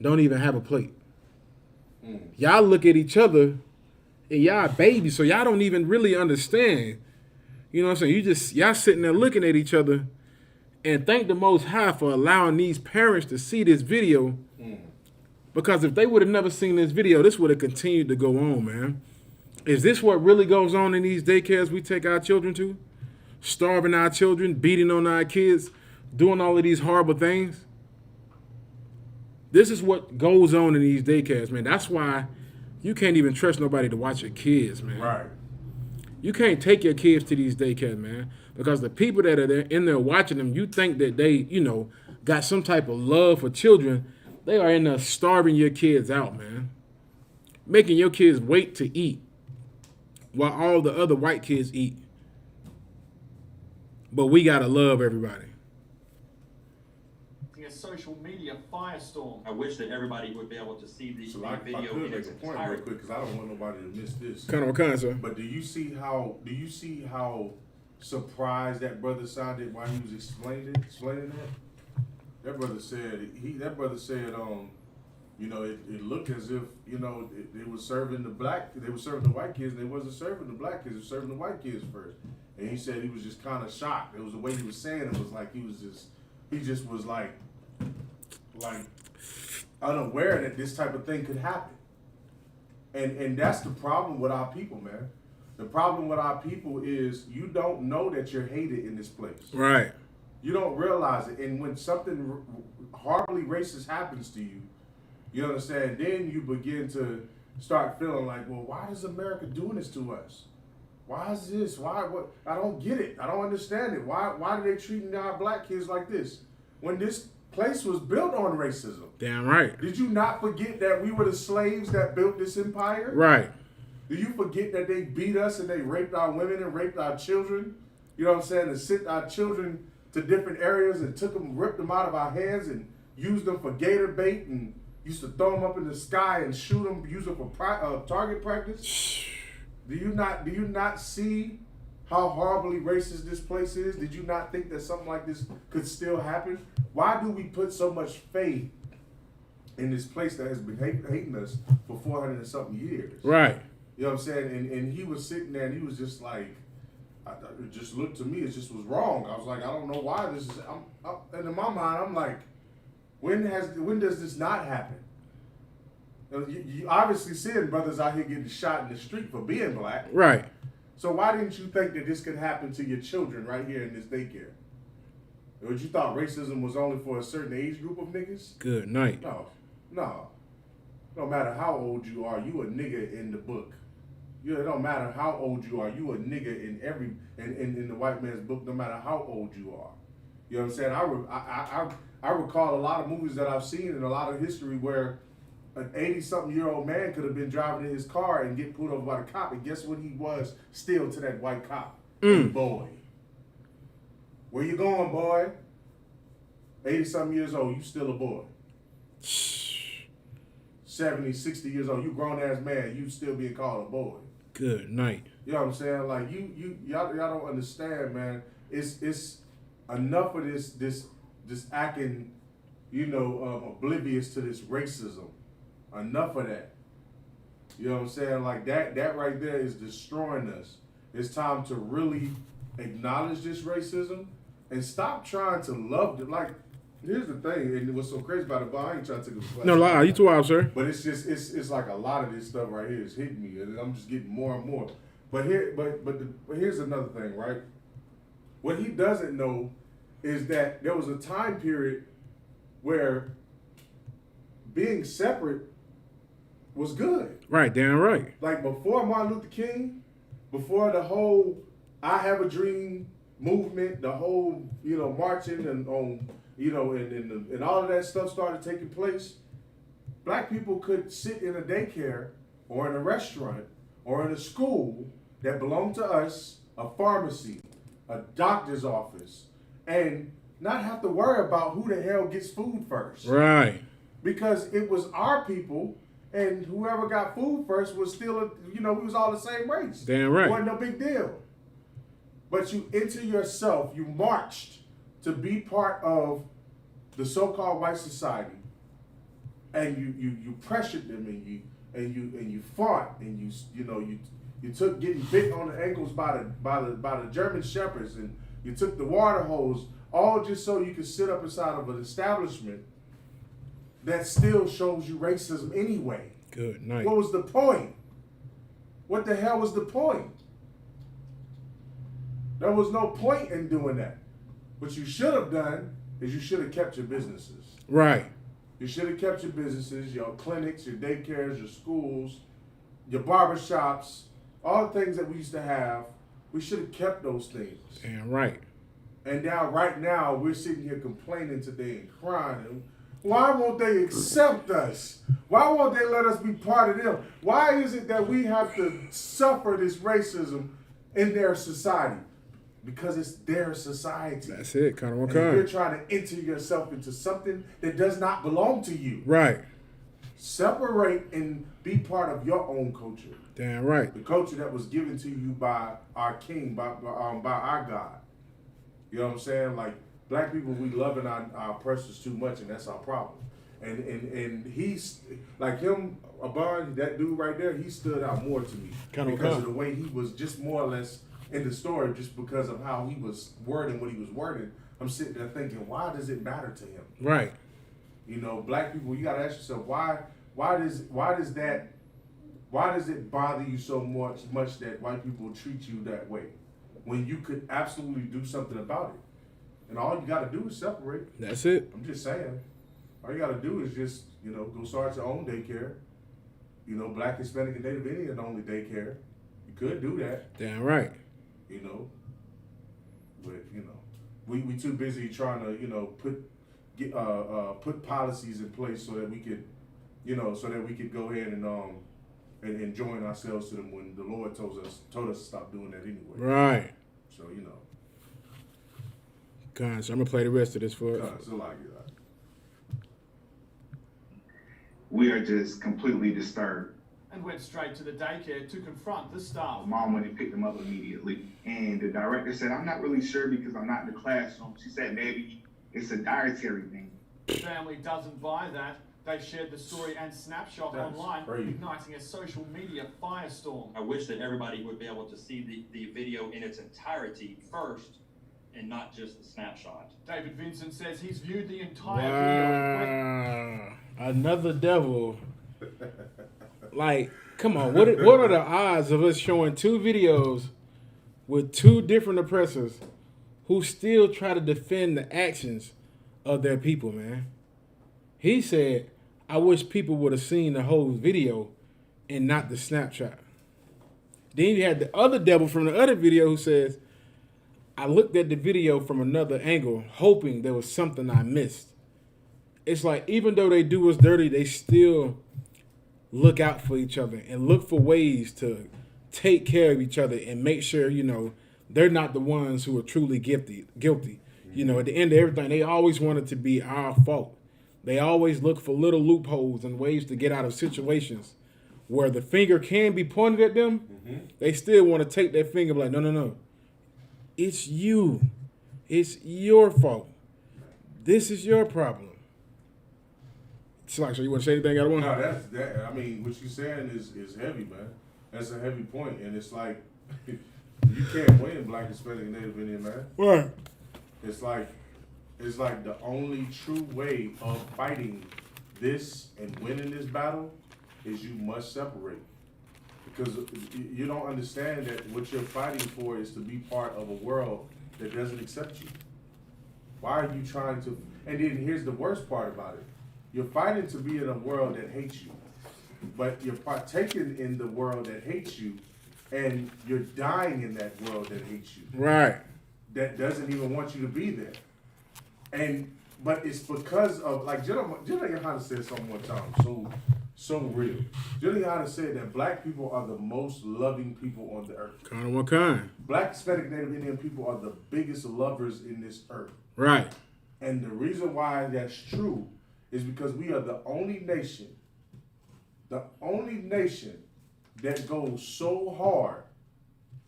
don't even have a plate. Y'all look at each other and y'all babies, so y'all don't even really understand. You know what I'm saying? Y'all sitting there looking at each other and thank the Most High for allowing these parents to see this video. Because if they would have never seen this video, this would have continued to go on, man. Is this what really goes on in these daycares we take our children to? Starving our children, beating on our kids, doing all of these horrible things? This is what goes on in these daycares, man. That's why you can't even trust nobody to watch your kids, man. Right. You can't take your kids to these daycares, man, because the people that are there in there watching them, you think that they, you know, got some type of love for children. They are in there starving your kids out, man. Making your kids wait to eat while all the other white kids eat. But we gotta love everybody. A social media firestorm. I wish that everybody would be able to see the So I video could in make its a point real entirety. quick because I don't want nobody to miss this. What kind, sir? But do you see how surprised that brother sounded while he was explaining that? That brother said you know, it looked as if, you know, they were serving the white kids, and they wasn't serving the black kids, they were serving the white kids first. And he said he was just kind of shocked. It was the way he was saying it was like he just was like unaware that this type of thing could happen. And that's the problem with our people, man. The problem with our people is you don't know that you're hated in this place. Right. You don't realize it. And when something horribly racist happens to you, you understand, then you begin to start feeling like, well, why is America doing this to us? Why is this? Why? What? I don't get it. I don't understand it. Why do they treat our black kids like this? When this place was built on racism. Damn right. Did you not forget that we were the slaves that built this empire? Right. Do you forget that they beat us and they raped our women and raped our children? You know what I'm saying? And sent our children to different areas and took them, ripped them out of our hands and used them for gator bait and used to throw them up in the sky and shoot them, use them for target practice? Do you not see how horribly racist this place is? Did you not think that something like this could still happen? Why do we put so much faith in this place that has been hating us for 400 and something years? Right. You know what I'm saying? And he was sitting there and he was just like, it just looked to me, it just was wrong. I was like, I don't know why this is, and in my mind, I'm like, when does this not happen? You obviously seeing brothers out here getting shot in the street for being black. Right. So why didn't you think that this could happen to your children right here in this daycare? Or you thought racism was only for a certain age group of niggas? Good night. No. No matter how old you are, you a nigga in the book. It don't matter how old you are, you a nigga in the white man's book, no matter how old you are. You know what I'm saying? I recall a lot of movies that I've seen and a lot of history where an 80-something-year-old man could have been driving in his car and get pulled over by the cop, and guess what he was still to that white cop? Boy. Where you going, boy? 80-something years old, you still a boy. 70, 60 years old, you grown-ass man, you still being called a boy. Good night. You know what I'm saying? Like, y'all don't understand, man. It's enough of this acting, oblivious to this racism. Enough of that. You know what I'm saying? Like that right there is destroying us. It's time to really acknowledge this racism and stop trying to love it. Like, here's the thing, and what's so crazy about it, but I ain't trying to take a No lie, you too out, sir. But it's just it's like a lot of this stuff right here is hitting me, and I'm just getting more and more. But here's another thing, right? What he doesn't know is that there was a time period where being separate was good. Right, damn right. Like before Martin Luther King, before the whole I Have a Dream movement, the whole, marching and on, and all of that stuff started taking place, black people could sit in a daycare or in a restaurant or in a school that belonged to us, a pharmacy, a doctor's office, and not have to worry about who the hell gets food first. Right. Because it was our people, and whoever got food first was still, we was all the same race. Damn right. It wasn't no big deal. But you into yourself, you marched to be part of the so-called white society, and you pressured them, and you fought, and you took getting bit on the ankles by the German shepherds, and you took the water hose, all just so you could sit up inside of an establishment that still shows you racism anyway. Good night. What was the point? What the hell was the point? There was no point in doing that. What you should have done is you should have kept your businesses. Right. You should have kept your businesses, your clinics, your daycares, your schools, your barbershops, all the things that we used to have. We should have kept those things. Damn right. And now, right now, we're sitting here complaining today and crying. Why won't they accept us? Why won't they let us be part of them? Why is it that we have to suffer this racism in their society? Because it's their society. That's it, kind of one and kind. you're trying to enter yourself into something that does not belong to you. Right. Separate and be part of your own culture. Damn right. The culture that was given to you by our king, by our God. You know what I'm saying? Like, black people, we loving our oppressors too much, and that's our problem. And he's, like him, Abon, that dude right there, he stood out more to me. Because of the way he was just more or less in the story, just because of how he was wording what he was wording. I'm sitting there thinking, why does it matter to him? Right. You know, black people, you gotta ask yourself why does it bother you so much that white people treat you that way when you could absolutely do something about it? And all you gotta do is separate. That's it. I'm just saying. All you gotta do is just, you know, go start your own daycare. You know, Black, Hispanic, and Native Indian only daycare. You could do that. Damn right. You know, but you know, we too busy trying to, you know, put policies in place so that we could, you know, so that we could go ahead and join ourselves to them when the Lord told us to stop doing that anyway. Right. So you know. God, so I'm gonna play the rest of this for us. So like We are just completely disturbed. And went straight to the daycare to confront the staff. Mom went and picked him up immediately. And the director said, I'm not really sure because I'm not in the classroom. She said maybe it's a dietary thing. The family doesn't buy that. They shared the story and snapshot online, igniting a social media firestorm. I wish that everybody would be able to see the video in its entirety first and not just the snapshot. David Vincent says he's viewed the entire video. Wow. Another devil. Like, come on, what are the odds of us showing two videos with two different oppressors who still try to defend the actions of their people, man? He said, I wish people would have seen the whole video and not the snapshot. Then you had the other devil from the other video who says, I looked at the video from another angle, hoping there was something I missed. It's like, even though they do us dirty, they still look out for each other and look for ways to take care of each other and make sure, you know, they're not the ones who are truly guilty. You know, at the end of everything, they always want it to be our fault. They always look for little loopholes and ways to get out of situations where the finger can be pointed at them. They still want to take their finger and be like, no. It's you. It's your fault. This is your problem. So you want to say anything? No, that. I mean, what you're saying is heavy, man. That's a heavy point, and it's like you can't win Black, Hispanic, Native Indian, man. Right. It's like the only true way of fighting this and winning this battle is you must separate, because you don't understand that what you're fighting for is to be part of a world that doesn't accept you. Why are you trying to? And then here's the worst part about it. You're fighting to be in a world that hates you, but you're partaking in the world that hates you, and you're dying in that world that hates you. Right. That doesn't even want you to be there. But it's because of, like, Jenna Yohana said something one time, so real. Jenna Yohana said that Black people are the most loving people on the earth. Kind of what kind? Black, Hispanic, Native Indian people are the biggest lovers in this earth. Right. And the reason why that's true is because we are the only nation that goes so hard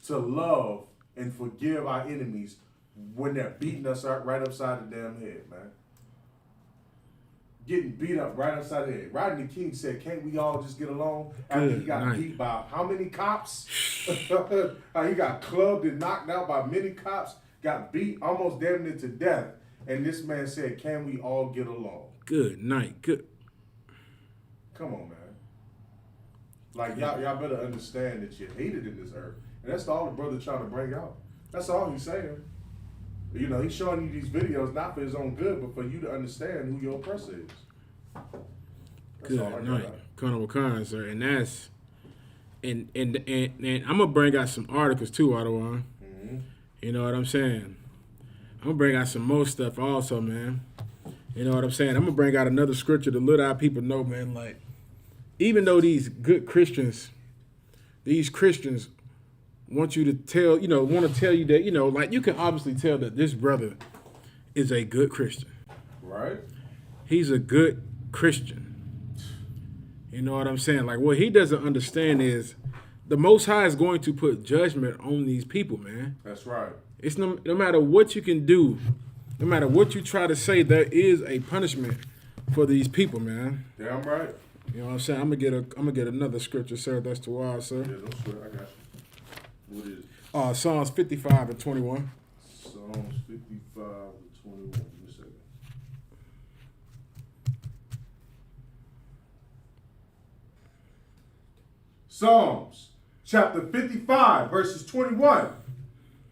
to love and forgive our enemies when they're beating us right upside the damn head, man. Getting beat up right upside the head. Rodney King said, can't we all just get along? After he got beat by how many cops? He got clubbed and knocked out by many cops, got beat almost damn near to death. And this man said, can we all get along? Good night. Good. Come on, man. Like, y'all better understand that you're hated in this earth. And that's all the brother trying to bring out. That's all he's saying. You know, he's showing you these videos not for his own good, but for you to understand who your oppressor is. That's good night. Colonel Wakan, sir. And that's, and I'm going to bring out some articles too, Ottawa. You know what I'm saying? I'm going to bring out some more stuff also, man. You know what I'm saying? I'm going to bring out another scripture to let our people know, man, like, even though these Christians want you to tell, want to tell you that, like, you can obviously tell that this brother is a good Christian. Right. He's a good Christian. You know what I'm saying? Like, what he doesn't understand is the Most High is going to put judgment on these people, man. That's right. It's no matter what you can do, no matter what you try to say, there is a punishment for these people, man. Damn right. You know what I'm saying? I'm gonna get another scripture, sir. That's the why, sir. Yeah, don't sweat. I got you. What is it? Psalms 55 and 21. Psalms 55 and 21. Give me a second. Psalms chapter 55, verses 21.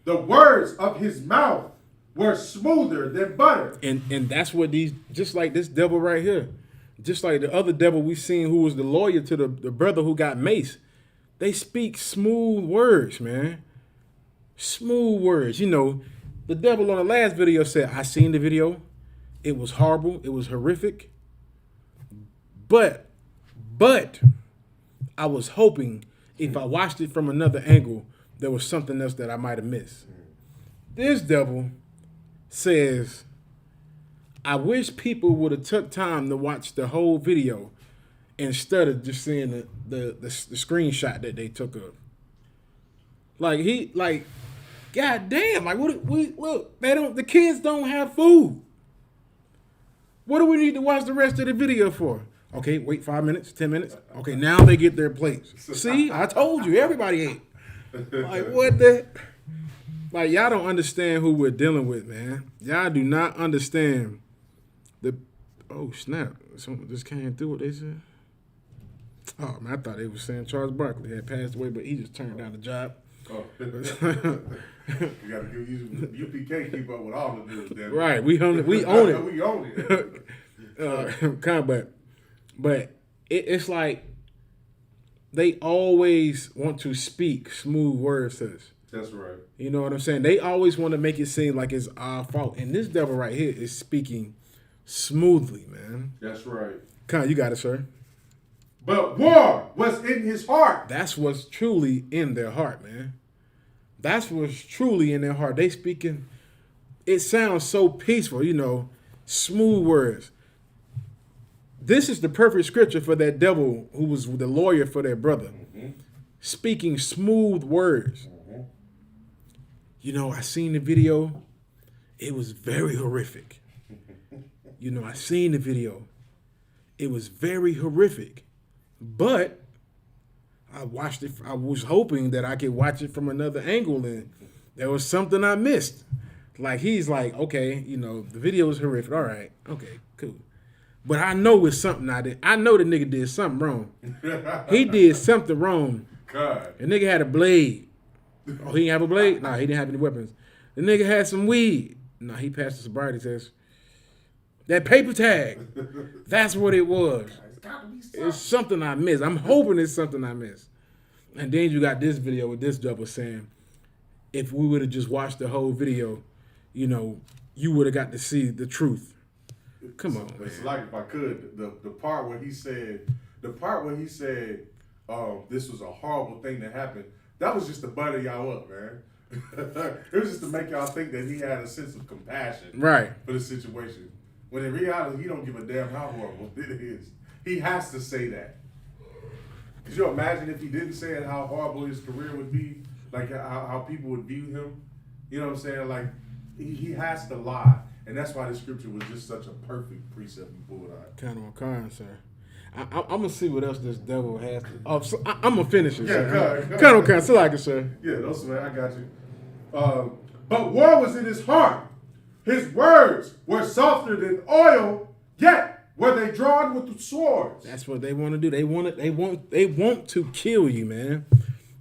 The words of his mouth were smoother than butter. And that's what these, just like this devil right here, just like the other devil we seen who was the lawyer to the brother who got maced, they speak smooth words, man. Smooth words. You know, the devil on the last video said, I seen the video. It was horrible. It was horrific. But I was hoping if I watched it from another angle, there was something else that I might have missed. This devil says, I wish people would have took time to watch the whole video instead of just seeing the screenshot that they took of. God damn, like look, the kids don't have food. What do we need to watch the rest of the video for? Okay, wait 5 minutes, 10 minutes. Okay, now they get their plates. See, I told you, everybody ate. Like, what the? Like, y'all don't understand who we're dealing with, man. Y'all do not understand the. Oh, snap. Someone just came through what they said. Oh, man, I thought they were saying Charles Barkley had passed away, but he just turned down the job. Oh. You got to use UPK keep up with all the news. Right, we own it. We own it. We own it. But it's like they always want to speak smooth words to us. That's right. You know what I'm saying? They always want to make it seem like it's our fault. And this devil right here is speaking smoothly, man. That's right. Con, you got it, sir. But war was in his heart. That's what's truly in their heart, man. That's what's truly in their heart. They speaking, it sounds so peaceful, you know, smooth words. This is the perfect scripture for that devil who was the lawyer for their brother. Mm-hmm. Speaking smooth words. Mm-hmm. You know, I seen the video. It was very horrific. You know, I seen the video. It was very horrific. But I watched it. I was hoping that I could watch it from another angle, and there was something I missed. Like, he's like, okay, you know, the video was horrific. All right, okay, cool. But I know it's something I did. I know the nigga did something wrong. He did something wrong. God. The nigga had a blade. Oh, he didn't have a blade? No, he didn't have any weapons. The nigga had some weed. No, he passed the sobriety test. That paper tag. That's what it was. It's something I missed. I'm hoping it's something I missed. And then you got this video with this double saying, if we would have just watched the whole video, you know, you would have got to see the truth. Come on, It's man. like, if I could, the part where he said, this was a horrible thing that happened, that was just to butter y'all up, man. It was just to make y'all think that he had a sense of compassion, Right, for the situation. When in reality, he don't give a damn how horrible it is. He has to say that. Could you imagine if he didn't say it, how horrible his career would be? Like how people would view him? You know what I'm saying? Like, he has to lie. And that's why the scripture was just such a perfect precept you pulled out. Kind of kind, sir. I'm gonna see what else this devil has. I'm gonna finish it, sir. Kind of kind, so like it, sir. Yeah, those man, I got you. But war was in his heart. His words were softer than oil, yet were they drawn with the swords. That's what they want to do. They want to kill you, man.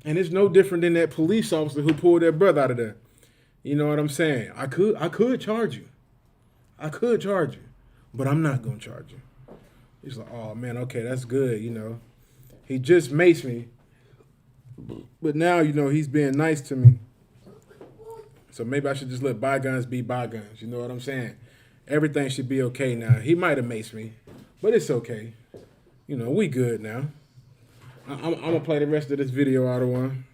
And it's no different than that police officer who pulled their brother out of there. You know what I'm saying? I could charge you. But I'm not gonna charge you. He's like, oh man, okay, that's good, you know. He just maced me. But now, you know, he's being nice to me. So maybe I should just let bygones be bygones. You know what I'm saying? Everything should be okay now. He might have maced me, but it's okay. You know, we good now. I'm going to play the rest of this video out of one.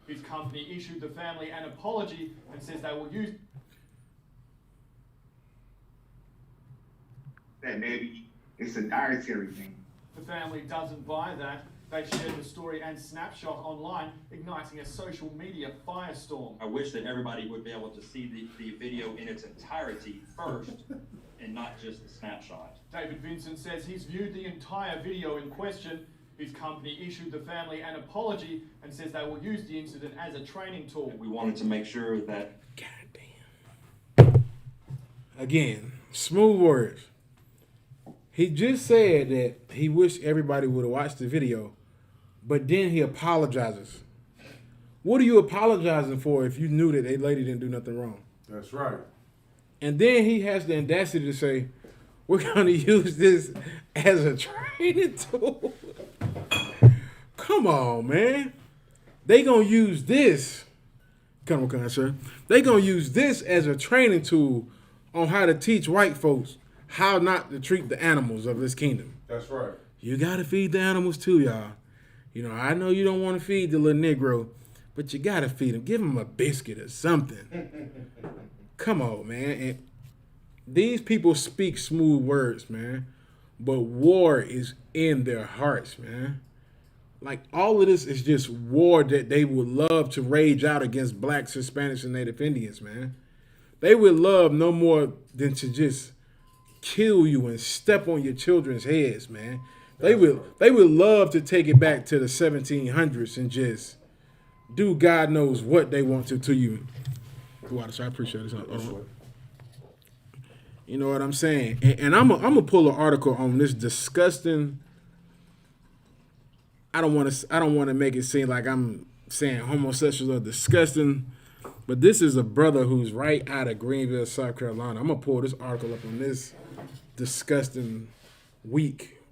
His company issued the family an apology and says they will use... That maybe it's a dietary thing. The family doesn't buy that. They shared the story and snapshot online, igniting a social media firestorm. I wish that everybody would be able to see the video in its entirety first and not just the snapshot. David Vincent says he's viewed the entire video in question. His company issued the family an apology and says they will use the incident as a training tool. We wanted to make sure that... Goddamn. Again, smooth words. He just said that he wished everybody would have watched the video, but then he apologizes. What are you apologizing for if you knew that a lady didn't do nothing wrong? That's right. And then he has the audacity to say, we're going to use this as a training tool. Come on, man. They going to use this. Come on, sir. They going to use this as a training tool on how to teach white folks how not to treat the animals of this kingdom. That's right. You got to feed the animals too, y'all. You know, I know you don't want to feed the little Negro, but you got to feed him. Give him a biscuit or something. Come on, man. And these people speak smooth words, man, but war is in their hearts, man. Like, all of this is just war that they would love to rage out against blacks, Hispanics, and Native Indians, man. They would love no more than to just kill you and step on your children's heads, man. They would love to take it back to the 1700s and just do God knows what they want to you. I appreciate this. You know what I'm saying? And I'm gonna pull an article on this disgusting. I don't want to make it seem like I'm saying homosexuals are disgusting, but this is a brother who's right out of Greenville, South Carolina. I'm gonna pull this article up on this disgusting, weak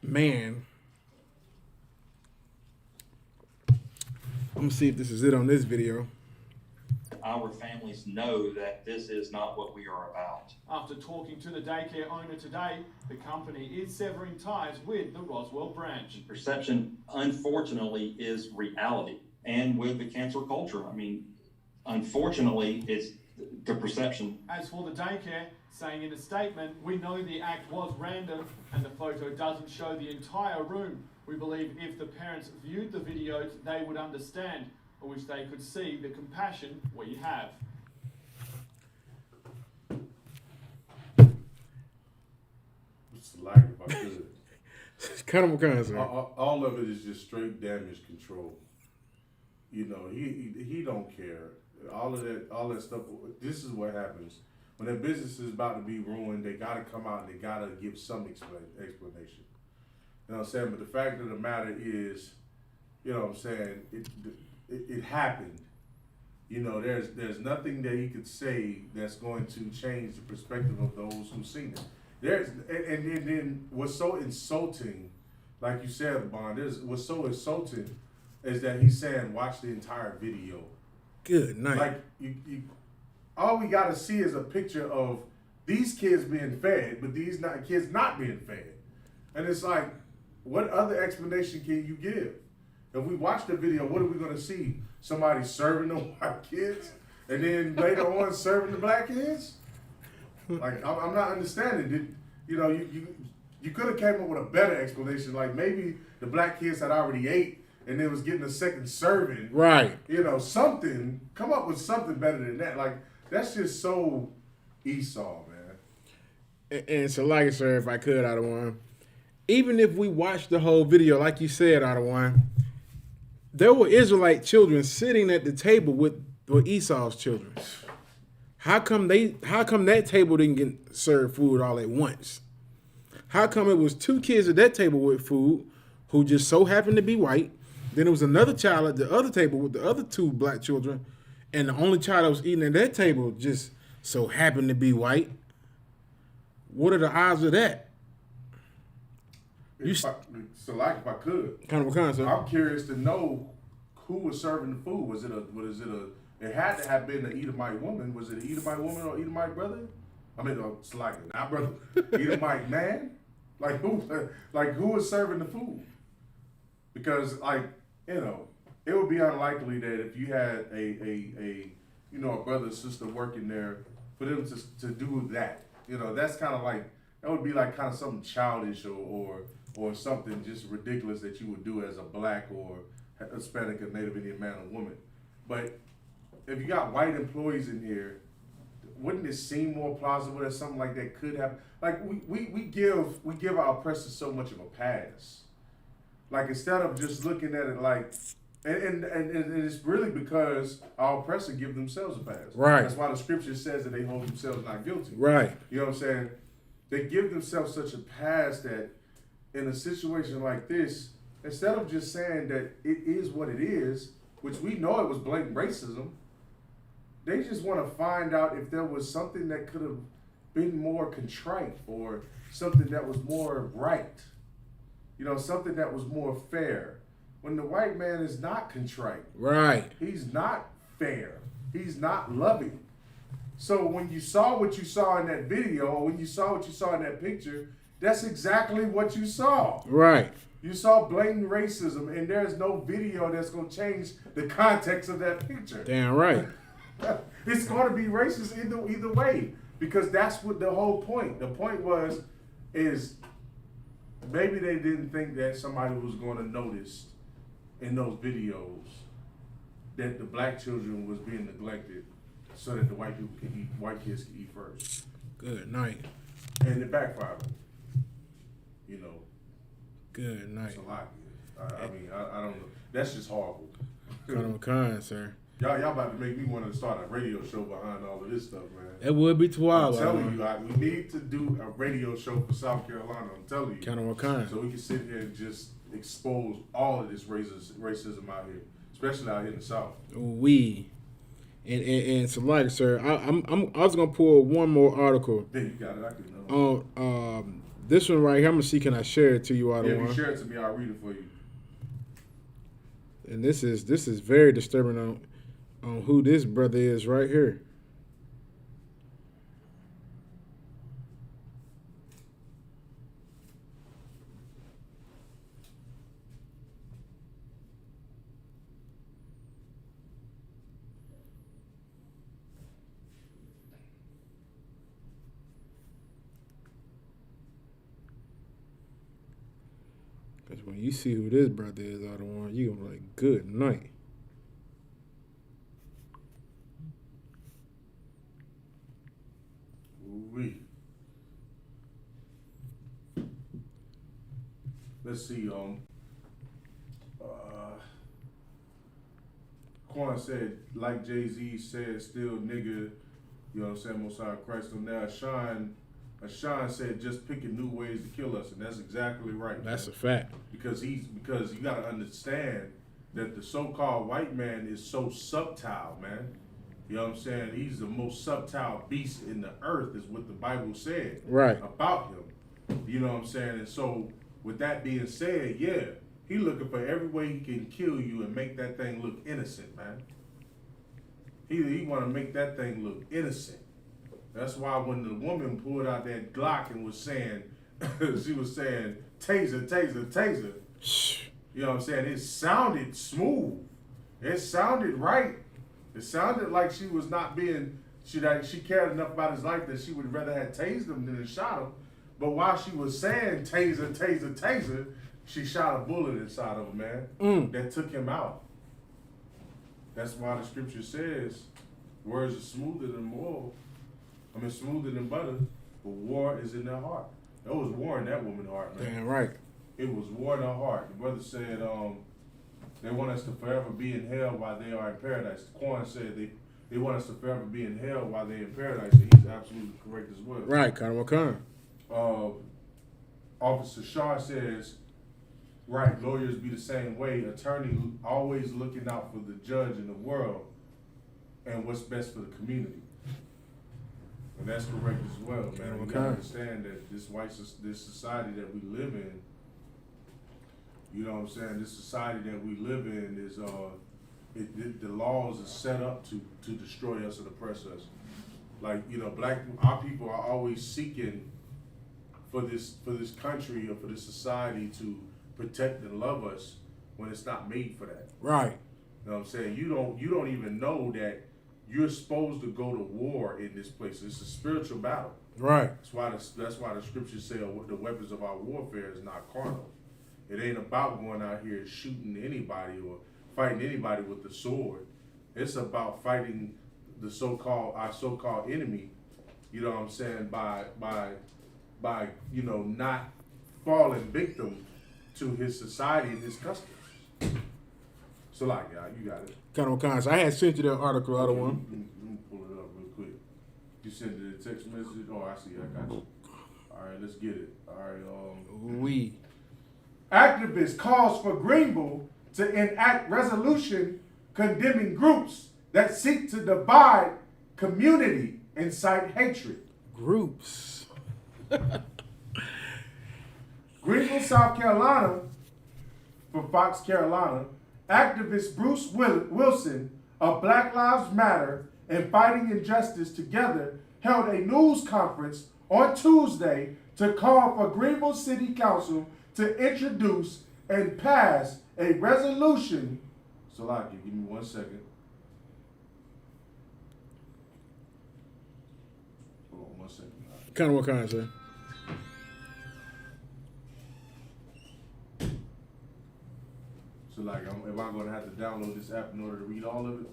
man. I'm gonna see if this is it on this video. Our families know that this is not what we are about. After talking to the daycare owner today, the company is severing ties with the Roswell branch. Perception, unfortunately, is reality. And with the cancel culture, I mean, unfortunately, it's the perception. As for the daycare, saying in a statement, we know the act was random and the photo doesn't show the entire room. We believe if the parents viewed the videos, they would understand. I wish they could see the compassion we have. It's like if I could. Kind of concern. All of it is just straight damage control. You know, he don't care. All that stuff. This is what happens when their business is about to be ruined. They got to come out and they got to give some explanation. You know what I'm saying? But the fact of the matter is, you know what I'm saying, it happened. You know, there's nothing that he could say that's going to change the perspective of those who've seen it. And then what's so insulting, like you said, Bond, what's so insulting is that he's saying watch the entire video. Good night. Like you all we gotta see is a picture of these kids being fed, but these kids not being fed. And it's like, what other explanation can you give? If we watch the video, what are we gonna see? Somebody serving the white kids and then later on serving the black kids? Like, I'm not understanding. You could have came up with a better explanation. Like, maybe the black kids had already ate and they was getting a second serving. Right. You know, something. Come up with something better than that. Like, that's just so Esau, man. And so, like, sir, if I could, Adawan, even if we watched the whole video, like you said, Adawan, there were Israelite children sitting at the table with Esau's children. How come that table didn't get served food all at once? How come it was two kids at that table with food who just so happened to be white? Then there was another child at the other table with the other two black children, and the only child that was eating at that table just so happened to be white. What are the odds of that? If I could. Kind of a concept. I'm curious to know who was serving the food. It had to have been an Edomite woman. Was it an Edomite woman or Edomite brother? I mean, not brother. Edomite man? Like who was serving the food? Because it would be unlikely that if you had a brother or sister working there for them to do that. You know, that's kind of like, that would be like kind of something childish or something just ridiculous that you would do as a black or Hispanic or Native Indian man or woman. But if you got white employees in here, wouldn't it seem more plausible that something like that could happen? Like we give our oppressors so much of a pass. Like, instead of just looking at it like, and it's really because our oppressors give themselves a pass. Right. That's why the scripture says that they hold themselves not guilty. Right. You know what I'm saying? they give themselves such a pass that in a situation like this, instead of just saying that it is what it is, which we know it was blatant racism, they just want to find out if there was something that could have been more contrite or something that was more right. You know, something that was more fair. When the white man is not contrite. Right. He's not fair. He's not loving. So when you saw what you saw in that video, or when you saw what you saw in that picture, that's exactly what you saw. Right. You saw blatant racism, and there's no video that's going to change the context of that picture. Damn right. It's going to be racist either way, because that's what the whole point. The point is maybe they didn't think that somebody was going to notice in those videos that the black children was being neglected, so that the white kids could eat first. Good night. And it backfired. You know. Good night. It's a lot. I mean, I don't know. That's just horrible. Kind, sir. Y'all about to make me want to start a radio show behind all of this stuff, man. It would be too wild. I'm telling you, we need to do a radio show for South Carolina. I'm telling you. Kind of what kind? So we can sit here and just expose all of this racism out here, especially out here in the South. And so like, sir, I was gonna pull one more article. Yeah, you got it. I can know. This one right here. I'm gonna see, can I share it to you? If you share it to me, I'll read it for you. And this is very disturbing on who this brother is right here. Because when you see who this brother is, I don't want you, I'm like, good night. Ooh-wee. Let's see. Quan said, like Jay-Z said, still nigga, you know what I'm saying, Mosiah Christ on there. Ashan said, just picking new ways to kill us, and that's exactly right. That's a fact. Because you got to understand that the so-called white man is so subtle, man. You know what I'm saying? He's the most subtle beast in the earth, is what the Bible said about him. You know what I'm saying? And so, with that being said, yeah, he looking for every way he can kill you and make that thing look innocent, man. He want to make that thing look innocent. That's why when the woman pulled out that Glock and was saying, she was saying, taser, taser, taser. You know what I'm saying? It sounded smooth. It sounded right. It sounded like she was not being, she cared enough about his life that she would rather have tased him than shot him. But while she was saying taser, taser, taser, she shot a bullet inside of him, man, that took him out. That's why the scripture says, words are smoother than smoother than butter, but war is in their heart. There was war in that woman's heart, man. Damn right. It was war in her heart. The brother said, they want us to forever be in hell while they are in paradise. Quan said they want us to forever be in hell while they're in paradise, and he's absolutely correct as well. Right, kind. Officer Shaw says, right, lawyers be the same way. Attorney always looking out for the judge in the world and what's best for the community. And that's correct as well, man. We gotta understand that this society that we live in, you know what I'm saying, this society that we live in is the laws are set up to destroy us and oppress us. Like, you know, our people are always seeking for this country or for this society to protect and love us when it's not made for that. Right. You know what I'm saying? You don't even know that you're supposed to go to war in this place. It's a spiritual battle. Right. That's why the scriptures say the weapons of our warfare is not carnal. It ain't about going out here and shooting anybody or fighting anybody with the sword. It's about fighting our so-called enemy. You know what I'm saying? By you know, not falling victim to his society and his customs. So like, you got it. Kind. So I had sent you that article, other one. Let me pull it up real quick. You sent it a text message? Oh, I see. I got you. All right, let's get it. All right. We. Activist calls for Greenville to enact resolution condemning groups that seek to divide community, incite hatred. Groups. Greenville, South Carolina, for Fox Carolina, activist Bruce Wilson of Black Lives Matter and Fighting Injustice Together held a news conference on Tuesday to call for Greenville City Council to introduce and pass a resolution. Salaki, give me 1 second. Hold on 1 second. Kind of what kind, sir? So like, am I going to have to download this app in order to read all of it?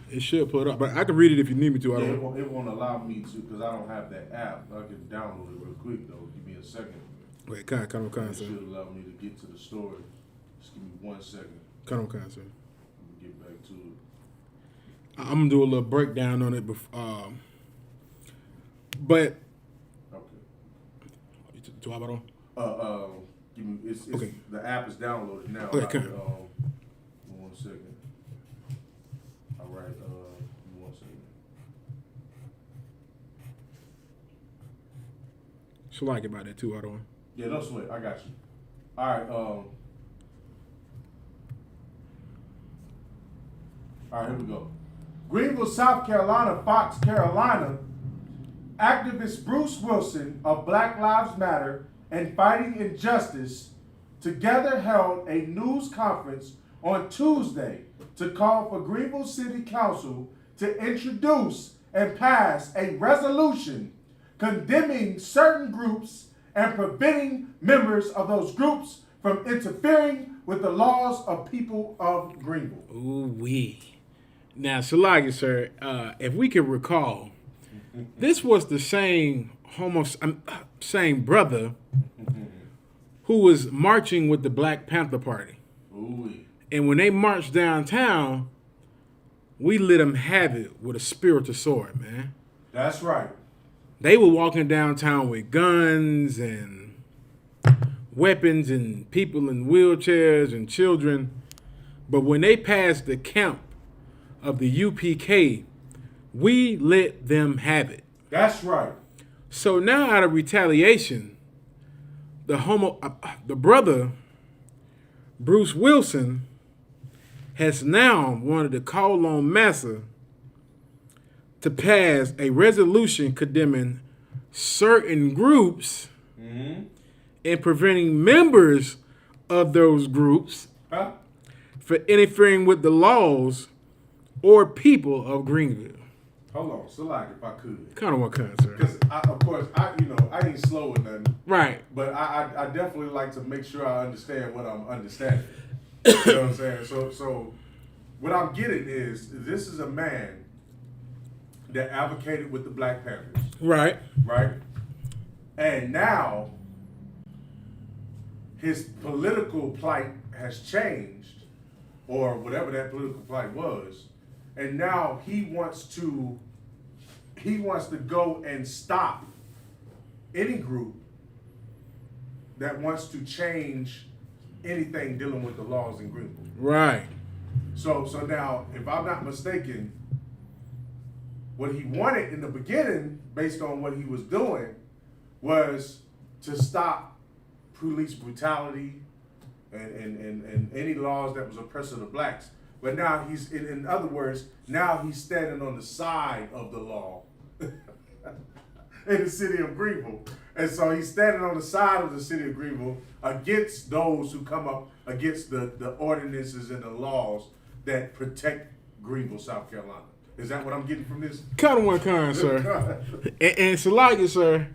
It should put up, but I can read it if you need me to. Yeah, it won't allow me to because I don't have that app. I can download it real quick though. Give me a second. Wait, kind of, It sir. should allow me to get to the story. Just give me 1 second. Kind of, sir. Let me get back to it. I'm gonna do a little breakdown on it, but Okay. do I on? Give me. It's Okay. The app is downloaded now. Okay, Like, okay. 1 second. All right. Give me 1 second. She'll like it about that too, I don't. Yeah, don't sweat. I got you. All right. All right, here we go. Greenville, South Carolina, Fox Carolina, activist Bruce Wilson of Black Lives Matter and Fighting Injustice together held a news conference on Tuesday to call for Greenville City Council to introduce and pass a resolution condemning certain groups and preventing members of those groups from interfering with the laws of people of Greenville. Ooh-wee. Now, Salagi, sir, if we can recall, this was the same same brother who was marching with the Black Panther Party. Ooh-wee. And when they marched downtown, we let them have it with a spiritual sword, man. That's right. They were walking downtown with guns and weapons and people in wheelchairs and children. But when they passed the camp of the UPK, we let them have it. That's right. So now, out of retaliation, the brother Bruce Wilson has now wanted to call on Massa to pass a resolution condemning certain groups and preventing members of those groups for interfering with the laws or people of Greenville. Hold on, Salak, if I could. Kind of what kind, sir? Because, of course, I ain't slow with nothing. Right. But I definitely like to make sure I understand what I'm understanding. You know what I'm saying? So what I'm getting is, this is a man that advocated with the Black Panthers. Right. Right? And now, his political plight has changed, or whatever that political plight was, and now he wants to go and stop any group that wants to change anything dealing with the laws in Greenville. Right. So now, if I'm not mistaken, what he wanted in the beginning, based on what he was doing, was to stop police brutality and any laws that was oppressive to blacks. But now he's, in other words, now he's standing on the side of the law in the city of Greenville. And so he's standing on the side of the city of Greenville against those who come up against the ordinances and the laws that protect Greenville, South Carolina. Is that what I'm getting from this? Kind of one kind, sir. and Salagi, sir,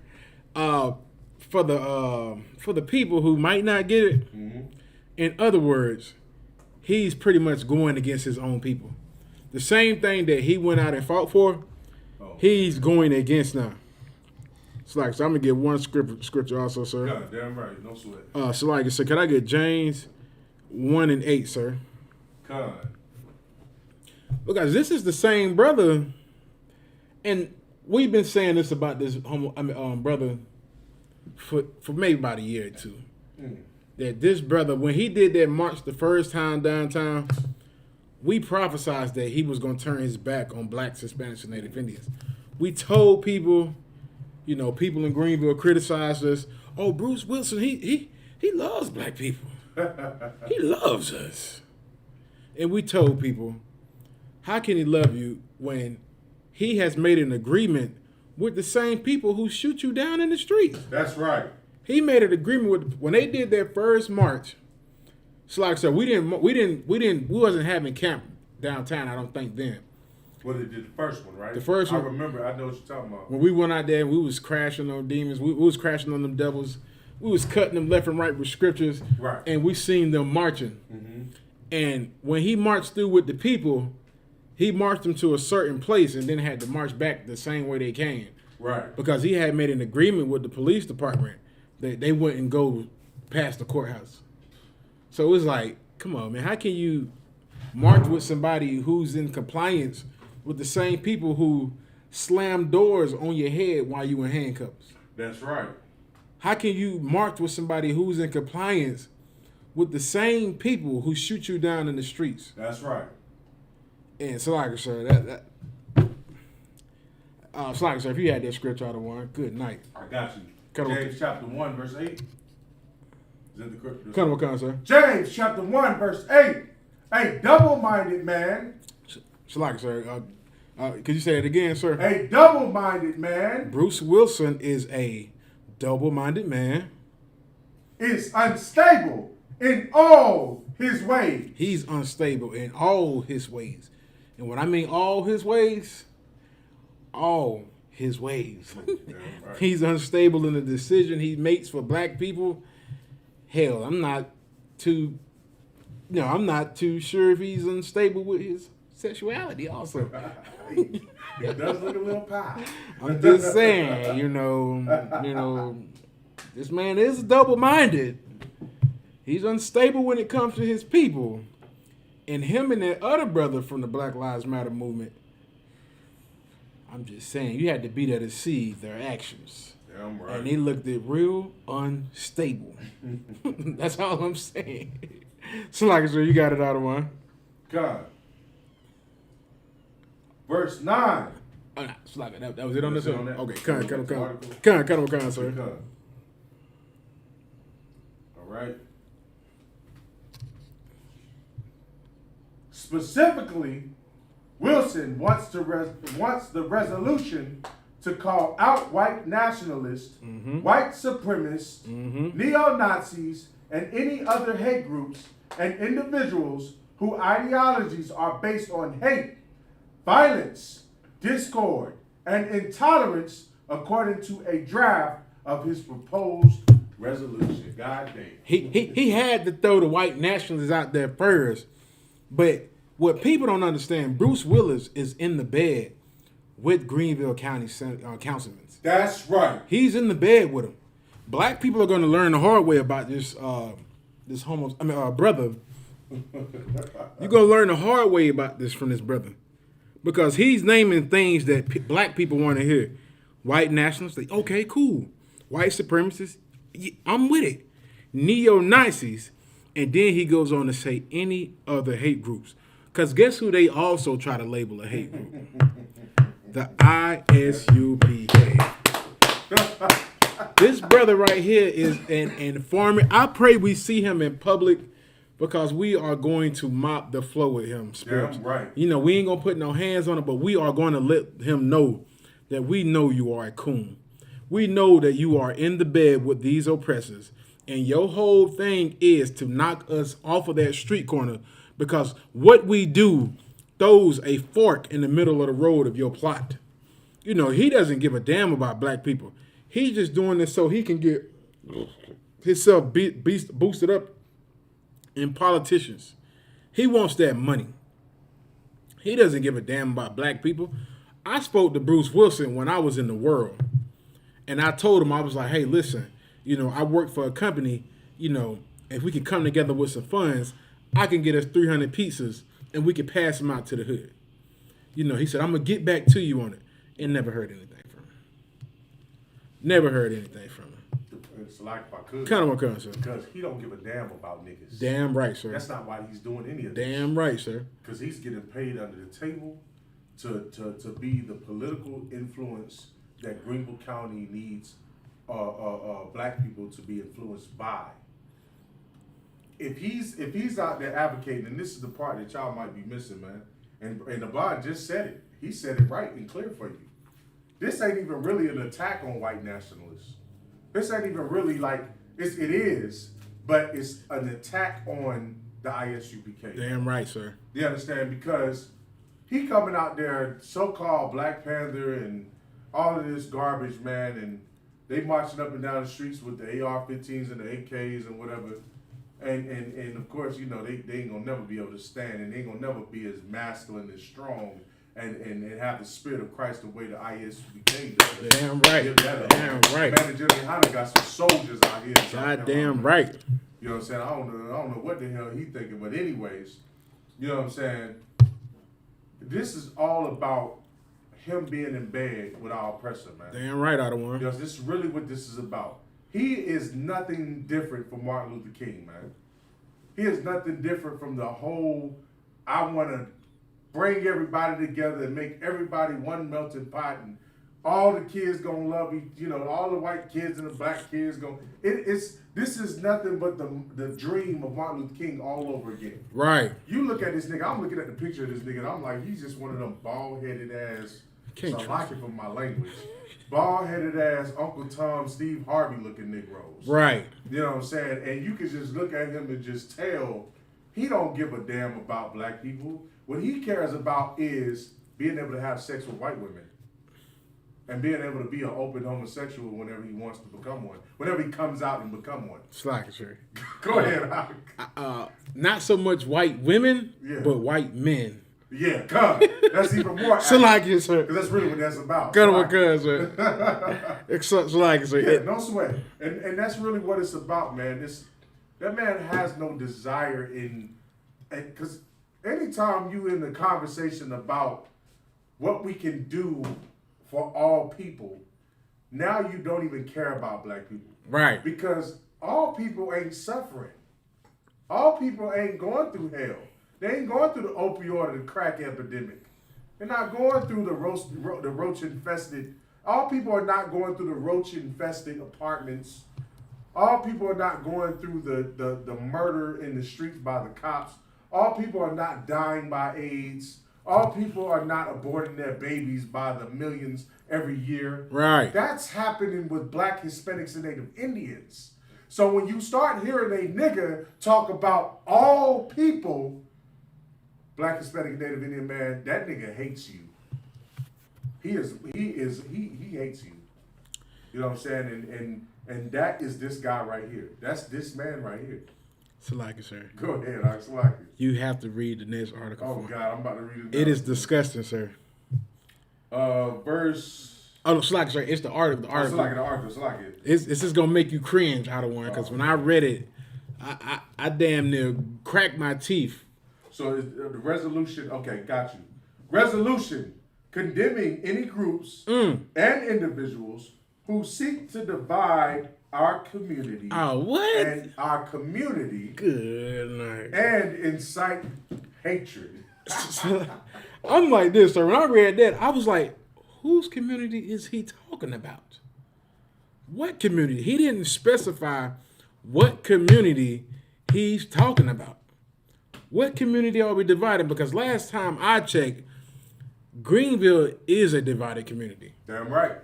for the people who might not get it, in other words, he's pretty much going against his own people. The same thing that he went out and fought for, he's going against now. So I'm gonna get one scripture also, sir. Yeah, damn right, no sweat. Salagi, sir, can I get James 1:8, sir? God. Look, guys, this is the same brother, and we've been saying this about this brother for maybe about a year or two. That this brother, when he did that march the first time downtown, we prophesied that he was going to turn his back on blacks, Hispanics, and Native Indians. We told people, you know, people in Greenville criticized us. Oh, Bruce Wilson, he loves black people. He loves us. And we told people, how can he love you when he has made an agreement with the same people who shoot you down in the streets? That's right. He made an agreement with, when they did their first march. It's like, so we wasn't having camp downtown, I don't think then. Well, they did the first one, right? The first one. I remember. I know what you're talking about. When we went out there, we was crashing on demons. We was crashing on them devils. We was cutting them left and right with scriptures. Right. And we seen them marching. And when he marched through with the people, he marched them to a certain place and then had to march back the same way they came. Right. Because he had made an agreement with the police department that they wouldn't go past the courthouse. So it was like, come on, man, how can you march with somebody who's in compliance with the same people who slam doors on your head while you in handcuffs? That's right. How can you march with somebody who's in compliance with the same people who shoot you down in the streets? That's right. And so, like, sir, sir, if you had that scripture out of one, good night. I got you. James chapter 1, verse 8. Is that the scripture? Come on, sir. James chapter 1, verse 8. A double-minded man. Like, sir, could you say it again, sir? A double-minded man. Bruce Wilson is a double-minded man. Is unstable in all his ways. He's unstable in all his ways. And when I mean all his ways, all his ways. Right. He's unstable in the decision he makes for black people. Hell, I'm not too sure if he's unstable with his sexuality also. He does look a little pie. I'm just saying, you know, this man is double-minded. He's unstable when it comes to his people. And him and that other brother from the Black Lives Matter movement, I'm just saying, you had to be there to see their actions. Damn right. And they looked real unstable. That's all I'm saying. So, like I said, you got it out of one. God. Verse 9. Oh, no, so like that was it on this one? Okay, cut him, sir. All right. Specifically, Wilson wants the resolution to call out white nationalists, white supremacists, neo-Nazis, and any other hate groups and individuals whose ideologies are based on hate, violence, discord, and intolerance, according to a draft of his proposed resolution. God damn. He had to throw the white nationalists out there first. But what people don't understand, Bruce Willis is in the bed with Greenville County councilmen. That's right. He's in the bed with them. Black people are going to learn the hard way about this brother. You're going to learn the hard way about this from this brother. Because he's naming things that black people want to hear. White nationalists, okay, cool. White supremacists, I'm with it. Neo-Nazis. And then he goes on to say any other hate groups. Because guess who they also try to label a hate group? The ISUPK. This brother right here is an informant. I pray we see him in public because we are going to mop the floor with him. Damn right. You know, we ain't going to put no hands on him, but we are going to let him know that we know you are a coon. We know that you are in the bed with these oppressors. And your whole thing is to knock us off of that street corner because what we do throws a fork in the middle of the road of your plot. You know, he doesn't give a damn about black people. He's just doing this so he can get himself boosted up in politicians. He wants that money. He doesn't give a damn about black people. I spoke to Bruce Wilson when I was in the world. And I told him, I was like, hey, listen, you know, I work for a company, you know, if we can come together with some funds, I can get us 300 pizzas and we can pass them out to the hood. You know, he said, I'm going to get back to you on it. and never heard anything from him. Never heard anything from him. It's like if I could. Kind of what comes, sir. Because he don't give a damn about niggas. Damn right, sir. That's not why he's doing any of this. Damn right, sir. Because he's getting paid under the table to be the political influence that Greenville County needs black people to be influenced by. If he's out there advocating, and this is the part that y'all might be missing, man, and the bond just said it. He said it right and clear for you. This ain't even really an attack on white nationalists. This ain't even really like, it is, but it's an attack on the ISUPK. Damn right, sir. You understand? Because he coming out there, so-called Black Panther and all of this garbage, man, and they marching up and down the streets with the AR-15s and the AKs and whatever. And of course, you know, they ain't gonna never be able to stand, and they ain't gonna never be as masculine and strong and have the spirit of Christ the way the ISUPK does. Damn right. Damn right. Manager Hunter got some soldiers out here. Goddamn right. You know what I'm saying? I don't know what the hell he thinking, but anyways, you know what I'm saying? This is all about him being in bed with our oppressor, man. Damn right, I don't want. Because this is really what this is about. He is nothing different from Martin Luther King, man. He is nothing different from the whole, I want to bring everybody together and make everybody one melting pot, and all the kids gonna love each, you know, all the white kids and the black kids gonna. This is nothing but the dream of Martin Luther King all over again. Right. You look at this nigga. I'm looking at the picture of this nigga, and I'm like, he's just one of them bald-headed ass. Can't I trust like it from my language. Bald-headed ass Uncle Tom, Steve Harvey looking Negroes. Right. You know what I'm saying? And you can just look at him and just tell he don't give a damn about black people. What he cares about is being able to have sex with white women and being able to be an open homosexual whenever he wants to become one. Whenever he comes out and become one. Slack, sir. Go ahead. Not so much white women, but white men. Yeah, come. That's even more. Salakia, sir. Because that's really what that's about. Kind of what cuz, sir. Salakia, sir. Yeah, no sweat. And that's really what it's about, man. That man has no desire in, because anytime you in the conversation about what we can do for all people, now you don't even care about black people. Right. Because all people ain't suffering. All people ain't going through hell. They ain't going through the opioid or the crack epidemic. They're not going through the roach-infested. All people are not going through the roach-infested apartments. All people are not going through the murder in the streets by the cops. All people are not dying by AIDS. All people are not aborting their babies by the millions every year. Right. That's happening with black, Hispanics, and Native Indians. So when you start hearing a nigga talk about all people, black, Hispanic, Native Indian man, that nigga hates you. He hates you. You know what I'm saying? And that is this guy right here. That's this man right here. Salakia, sir. Go ahead, Salakia. You have to read the next article. Oh God, I'm about to read it. It is disgusting, sir. Verse. Oh, no, Salakia, sir. It's the article. The article. Salakia. It's just gonna make you cringe out of one, because when I read it, I damn near cracked my teeth. So the resolution, okay, got you. Resolution condemning any groups and individuals who seek to divide our community. What? And our community. Good night. And incite hatred. I'm like this, sir. When I read that, I was like, whose community is he talking about? What community? He didn't specify what community he's talking about. What community are we dividing? Because last time I checked, Greenville is a divided community. Damn right.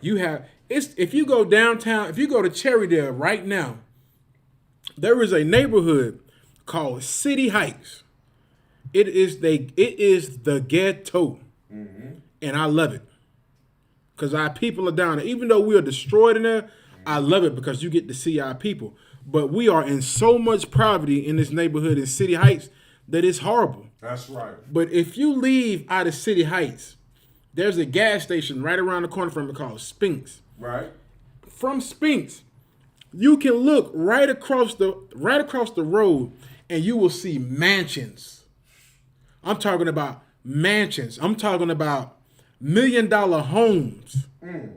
If you go downtown, if you go to Cherrydale right now, there is a neighborhood called City Heights. It is the ghetto. Mm-hmm. And I love it. Because our people are down there. Even though we are destroyed in there, I love it because you get to see our people. But we are in so much poverty in this neighborhood in City Heights that it's horrible. That's right. But if you leave out of City Heights, there's a gas station right around the corner from it called Spinks. Right. From Spinks, you can look right across the road and you will see mansions. I'm talking about mansions. I'm talking about $1 million homes. $1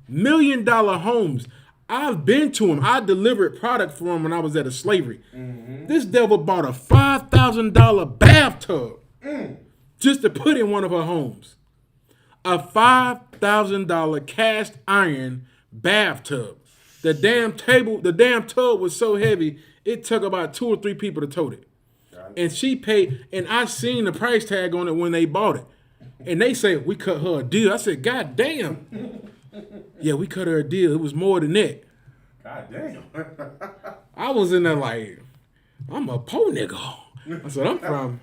million homes. I've been to him. I delivered product for him when I was at a slavery. This devil bought a $5,000 bathtub just to put in one of her homes. A $5,000 cast iron bathtub. The damn tub was so heavy, it took about 2 or 3 people to tote it. And she paid, and I seen the price tag on it when they bought it. And they said, we cut her a deal. I said, God damn. Yeah, we cut her a deal. It was more than that. God damn. I was in there like, I'm a po nigga. I said,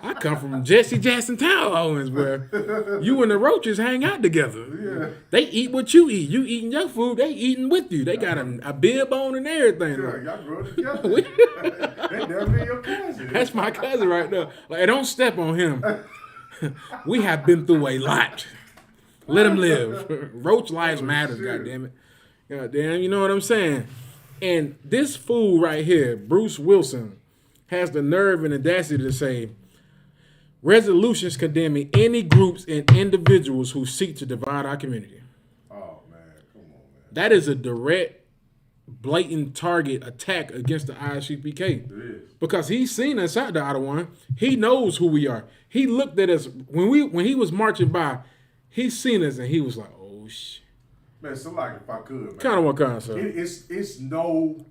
I come from Jesse Jackson Townhomes where you and the roaches hang out together. Yeah. They eat what you eat. You eating your food, they eating with you. They got a bib on and everything. Yeah, y'all grow together. They never be your cousin. That's my cousin right there. Like, don't step on him. We have been through a lot. Let him live. Roach lives matters, goddammit. Goddamn, you know what I'm saying? And this fool right here, Bruce Wilson, has the nerve and audacity to say, resolutions condemning any groups and individuals who seek to divide our community. Oh, man. Come on, man. That is a direct, blatant target attack against the ISUPK. It is. Because he's seen us out the outer one. He knows who we are. He looked at us when he was marching by. He seen us and he was like, "Oh shit." Man, so like if I could, man. Kind of what kind, sir? It's no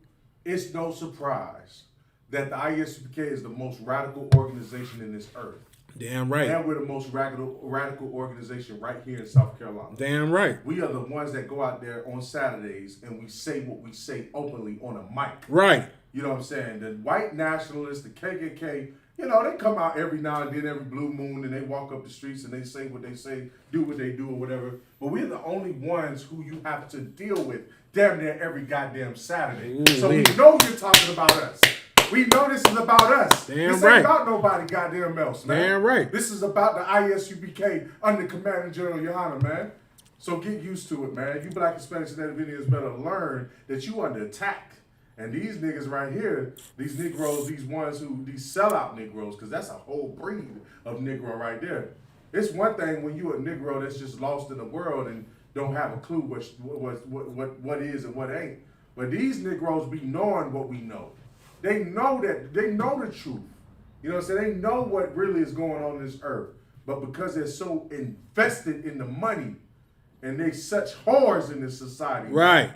surprise that the ISUPK is the most radical organization in this earth. Damn right. And we're the most radical organization right here in South Carolina. Damn right. We are the ones that go out there on Saturdays and we say what we say openly on a mic. Right. You know what I'm saying? The white nationalists, the KKK, you know, they come out every now and then, every blue moon, and they walk up the streets and they say what they say, do what they do or whatever. But we're the only ones who you have to deal with damn near every goddamn Saturday. Ooh, so we know you're talking about us. We know this is about us. Damn this right. ain't about nobody goddamn else, man. Damn right. This is about the ISUPK under Commander General Yohana, man. So get used to it, man. You black, Hispanics, and Native Indians better learn that you under attack. And these niggas right here, these Negroes, these sellout Negroes, because that's a whole breed of Negro right there. It's one thing when you a Negro that's just lost in the world and don't have a clue what is and what ain't. But these Negroes be knowing what we know. They know the truth. You know what I'm saying? They know what really is going on this earth. But because they're so invested in the money and they such whores in this society. Right.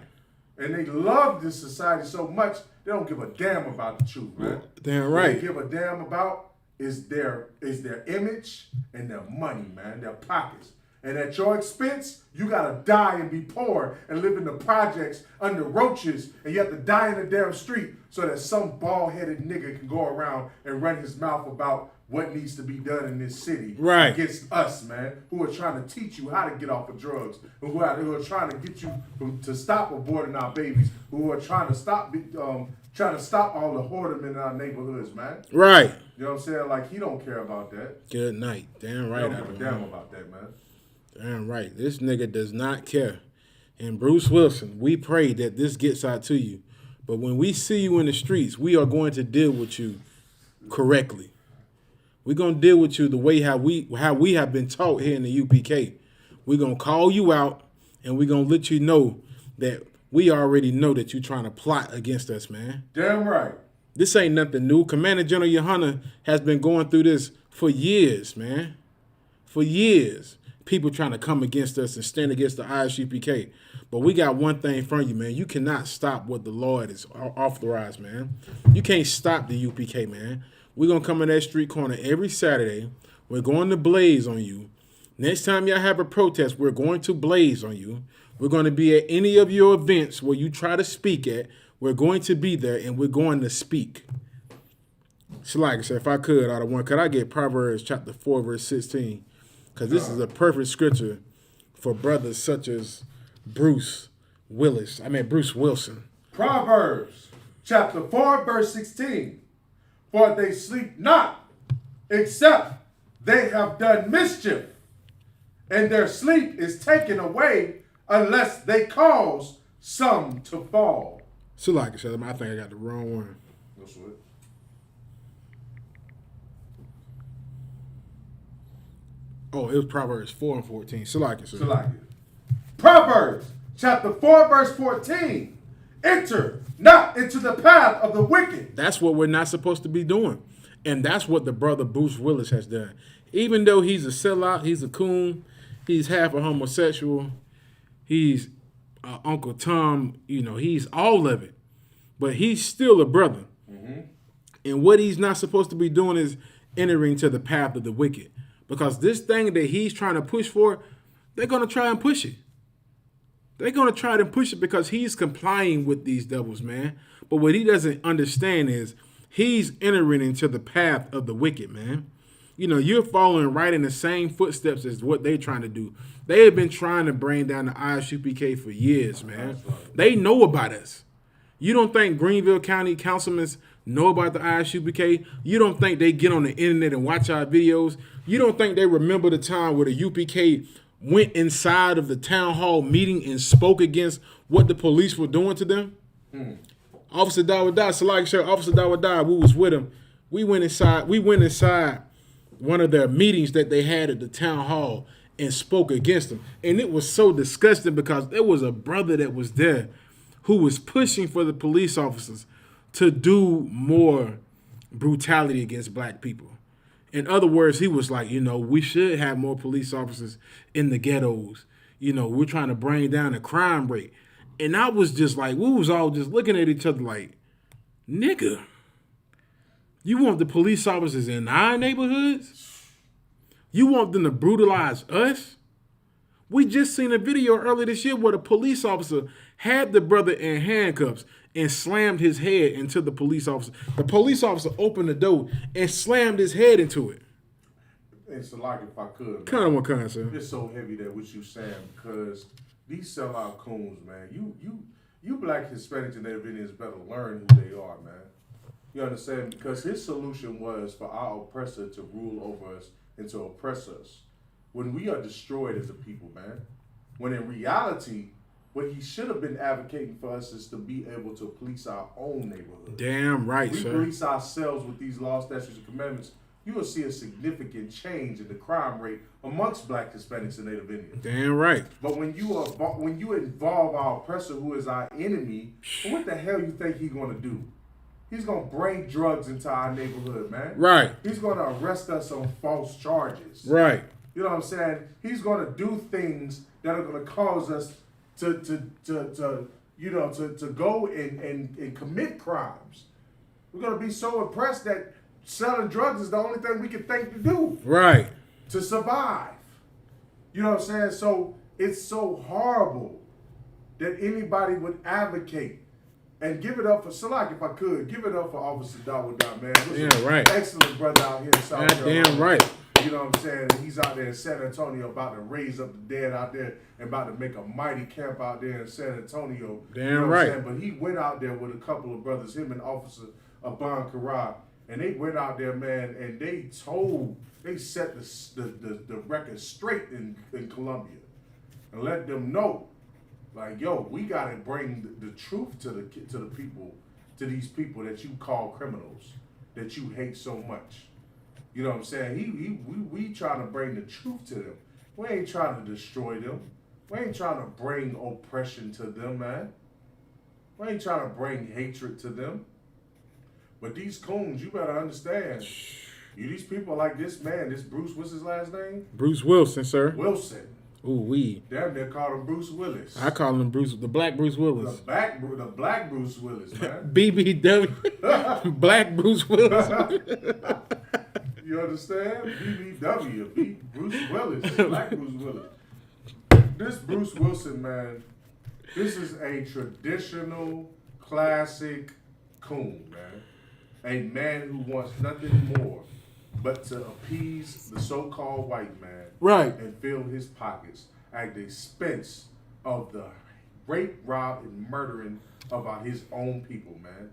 And they love this society so much, they don't give a damn about the truth, man. Damn right. What they give a damn about is their image and their money, man, their pockets. And at your expense, you gotta die and be poor and live in the projects under roaches, and you have to die in the damn street so that some bald-headed nigga can go around and run his mouth about what needs to be done in this city against us, man, who are trying to teach you how to get off of drugs, who are trying to get you to stop aborting our babies, who are trying to stop all the whoredom in our neighborhoods, man. Right. You know what I'm saying? Like, he don't care about that. Good night. Damn right. He don't give a damn about that, man. Damn right. This nigga does not care. And Bruce Wilson, we pray that this gets out to you. But when we see you in the streets, we are going to deal with you correctly. We're going to deal with you the way how we have been taught here in the UPK. We're going to call you out, and we're going to let you know that we already know that you're trying to plot against us, man. Damn right. This ain't nothing new. Commander General Yohana has been going through this for years, man. For years. People trying to come against us and stand against the ISUPK. But we got one thing from you, man. You cannot stop what the Lord has authorized, man. You can't stop the UPK, man. We're going to come in that street corner every Saturday. We're going to blaze on you. Next time y'all have a protest, we're going to blaze on you. We're going to be at any of your events where you try to speak at. We're going to be there, and we're going to speak. So like I said, if I could I get Proverbs chapter 4, verse 16? Because this is a perfect scripture for brothers such as Bruce Wilson. Proverbs chapter 4, verse 16. For they sleep not, except they have done mischief, and their sleep is taken away unless they cause some to fall. So like I said, I think I got the wrong one. That's what. Oh, it was Proverbs 4 and 14. Salaki, sir. Salaki. Proverbs chapter 4, verse 14. Enter not into the path of the wicked. That's what we're not supposed to be doing. And that's what the brother Bruce Willis has done. Even though he's a sellout, he's a coon, he's half a homosexual, he's Uncle Tom, he's all of it. But he's still a brother. Mm-hmm. And what he's not supposed to be doing is entering to the path of the wicked. Because this thing that he's trying to push for, they're going to try and push it. They're going to try to push it because he's complying with these devils, man. But what he doesn't understand is he's entering into the path of the wicked, man. You're following right in the same footsteps as what they're trying to do. They have been trying to bring down the ISUPK for years, man. They know about us. You don't think Greenville County councilmen know about the ISUPK? You don't think they get on the internet and watch our videos? You don't think they remember the time where the UPK went inside of the town hall meeting and spoke against what the police were doing to them? Officer Dawada, Salaki Sir, Officer Dawada, we was with him. We went inside one of their meetings that they had at the town hall and spoke against them. And it was so disgusting because there was a brother that was there who was pushing for the police officers to do more brutality against black people. In other words, he was like, we should have more police officers in the ghettos. We're trying to bring down the crime rate. And I was just like, we was all just looking at each other like, nigga, you want the police officers in our neighborhoods? You want them to brutalize us? We just seen a video earlier this year where the police officer had the brother in handcuffs and slammed his head into the police officer. The police officer opened the door and slammed his head into it. And so, like, if I could, Kind of one kind, sir. It's so heavy that what you saying because these sellout coons, man. You black Hispanics and Native Indians better learn who they are, man. You understand? Because his solution was for our oppressor to rule over us and to oppress us when we are destroyed as a people, man. When in reality, what he should have been advocating for us is to be able to police our own neighborhood. Damn right, we sir. police ourselves with these laws, statutes, and commandments. You will see a significant change in the crime rate amongst black Hispanics and Native Indians. Damn right. But when you involve our oppressor, who is our enemy, what the hell you think he's gonna do? He's gonna bring drugs into our neighborhood, man. Right. He's gonna arrest us on false charges. Right. You know what I'm saying? He's gonna do things that are gonna cause us to go and commit crimes. We're gonna be so oppressed that selling drugs is the only thing we can think to do. Right. To survive. You know what I'm saying? So it's so horrible that anybody would advocate. And give it up for Salak, if I could. Give it up for Officer Dawada, man. Yeah, right. Excellent brother out here in South Carolina. Damn right. You know what I'm saying? And he's out there in San Antonio about to raise up the dead out there and about to make a mighty camp out there in San Antonio. Damn you know right. What I'm saying? But he went out there with a couple of brothers, him and Officer Aban Kara, and they went out there, man, and they set the record straight in Colombia and let them know, like, yo, we gotta bring the truth to the people, to these people that you call criminals, that you hate so much. You know what I'm saying? We trying to bring the truth to them. We ain't trying to destroy them. We ain't trying to bring oppression to them, man. We ain't trying to bring hatred to them. But these coons, you better understand. These people like this man, this Bruce, what's his last name? Bruce Wilson, sir. Wilson. Ooh, wee. Damn, they call him Bruce Willis. I call him the Black Bruce Willis. The Black Bruce Willis, man. BBW. Black Bruce Willis. You understand? BBW. Bruce Willis. Black Bruce Willis. This Bruce Wilson, man, this is a traditional, classic coon, man. A man who wants nothing more but to appease the so-called white man, right, and fill his pockets at the expense of the rape, rob, and murdering of his own people, man.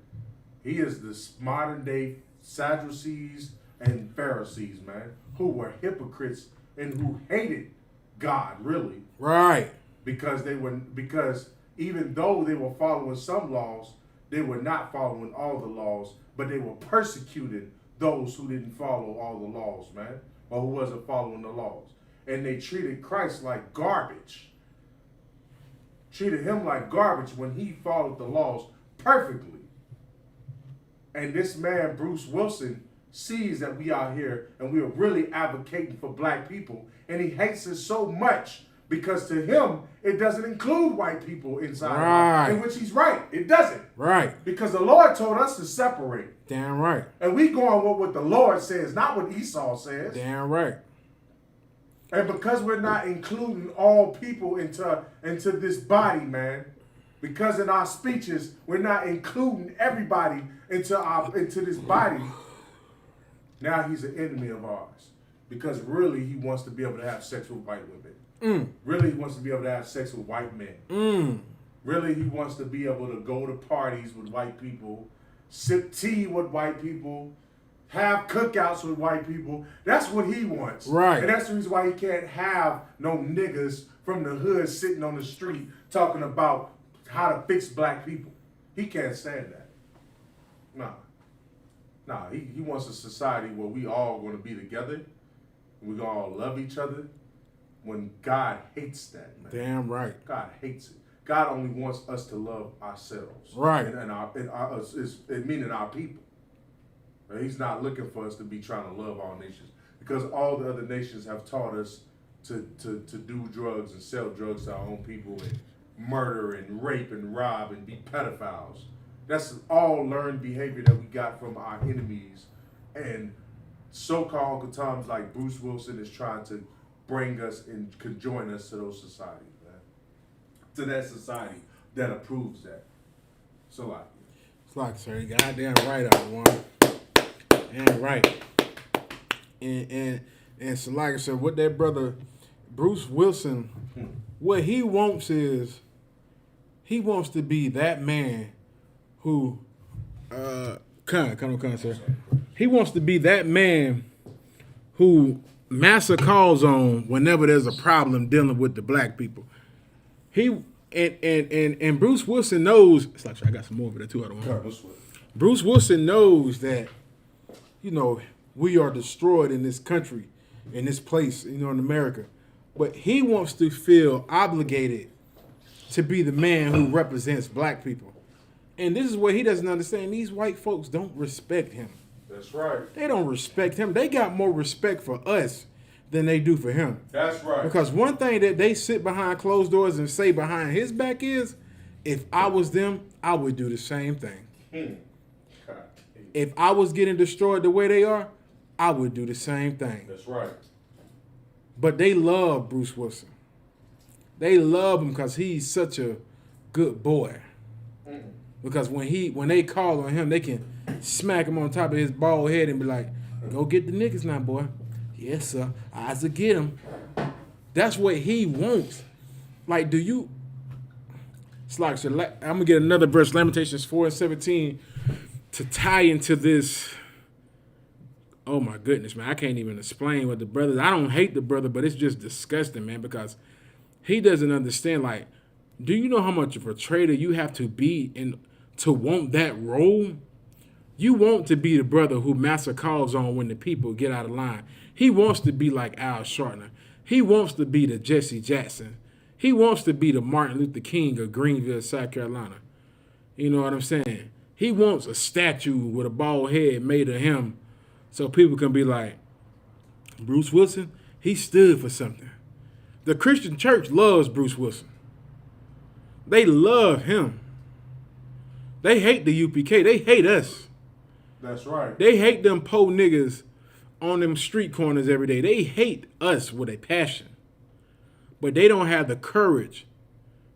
He is this modern-day Sadducees and Pharisees, man, who were hypocrites and who hated God, really. Right. Because even though they were following some laws, they were not following all the laws, but they were persecuting those who didn't follow all the laws, man, or who wasn't following the laws. and they treated Christ like garbage. Treated him like garbage when he followed the laws perfectly. And this man, Bruce Wilson, sees that we are here and we are really advocating for black people. And he hates us so much because to him, it doesn't include white people inside Right. of it, in which he's right. It doesn't. Right. Because the Lord told us to separate. Damn right. And we go on with what the Lord says, not what Esau says. Damn right. And because we're not including all people into this body, man, because in our speeches we're not including everybody into this body, now he's an enemy of ours. Because really he wants to be able to have sex with white women. Really he wants to be able to have sex with white men. Really he wants to be able to go to parties with white people, sip tea with white people, have cookouts with white people. That's what he wants. Right. And that's the reason why he can't have no niggas from the hood sitting on the street talking about how to fix black people. He can't stand that. Nah, he wants a society where we all going to be together. We going to all love each other. When God hates that, man. Damn right. God hates it. God only wants us to love ourselves. Right. Meaning our people. Right? He's not looking for us to be trying to love all nations. Because all the other nations have taught us to do drugs and sell drugs to our own people and murder and rape and rob and be pedophiles. That's all learned behavior that we got from our enemies. And so-called Uncle Tom's like Bruce Wilson is trying to bring us and conjoin us to those societies, man. To that society that approves that. So like. It's like, sir, you goddamn right out one. Damn right. And so like I said, what that brother Bruce Wilson, what he wants is he wants to be that man who come on, sir. He wants to be that man who Massa calls on whenever there's a problem dealing with the black people. He and Bruce Wilson knows. It's like I got some more of it too. I don't want. Bruce Wilson knows that, you know, we are destroyed in this country, in this place, you know, in America. But he wants to feel obligated to be the man who represents black people. And this is what he doesn't understand. These white folks don't respect him. That's right. They don't respect him. They got more respect for us than they do for him. That's right. Because one thing that they sit behind closed doors and say behind his back is, if I was them, I would do the same thing. If I was getting destroyed the way they are, I would do the same thing. That's right. But they love Bruce Wilson. They love him because he's such a good boy. Because when they call on him, they can smack him on top of his bald head and be like, go get the niggas now, boy. Yes, sir. Eyes will get him. That's what he wants. Like, do you... It's like, so I'm going to get another verse, Lamentations 4:17, to tie into this. Oh, my goodness, man. I can't even explain what the brother... I don't hate the brother, but it's just disgusting, man, because he doesn't understand, like, do you know how much of a traitor you have to be to want that role? You want to be the brother who Massa calls on when the people get out of line. He wants to be like Al Sharpton. He wants to be the Jesse Jackson. He wants to be the Martin Luther King of Greenville, South Carolina. You know what I'm saying? He wants a statue with a bald head made of him so people can be like, Bruce Wilson, he stood for something. The Christian church loves Bruce Wilson. They love him. They hate the UPK. They hate us. That's right. They hate them po niggas on them street corners every day. They hate us with a passion. But they don't have the courage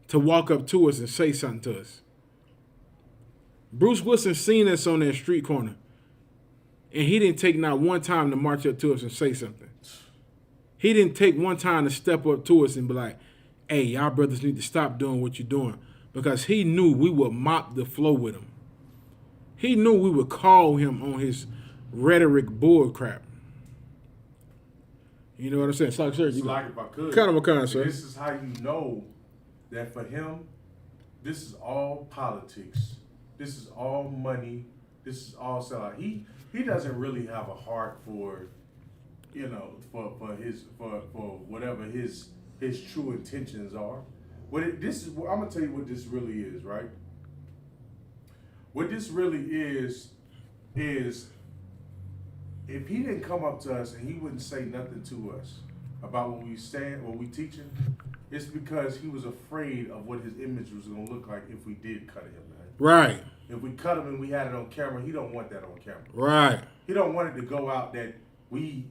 to walk up to us and say something to us. Bruce Wilson seen us on that street corner, and he didn't take not one time to march up to us and say something. He didn't take one time to step up to us and be like, hey, y'all brothers need to stop doing what you're doing, because he knew we would mop the floor with him. He knew we would call him on his rhetoric bull crap. You know what I'm saying? It's like, sir, it's like if I could. Cut him a con, sir. This is how you know that for him, this is all politics. This is all money. This is all sellout. He doesn't really have a heart for you know, for whatever his true intentions are. I'm gonna tell you what this really is, right? What this really is if he didn't come up to us and he wouldn't say nothing to us about what we teaching, it's because he was afraid of what his image was gonna look like if we did cut him, man. Right. If we cut him and we had it on camera, he don't want that on camera. Right. He don't want it to go out that the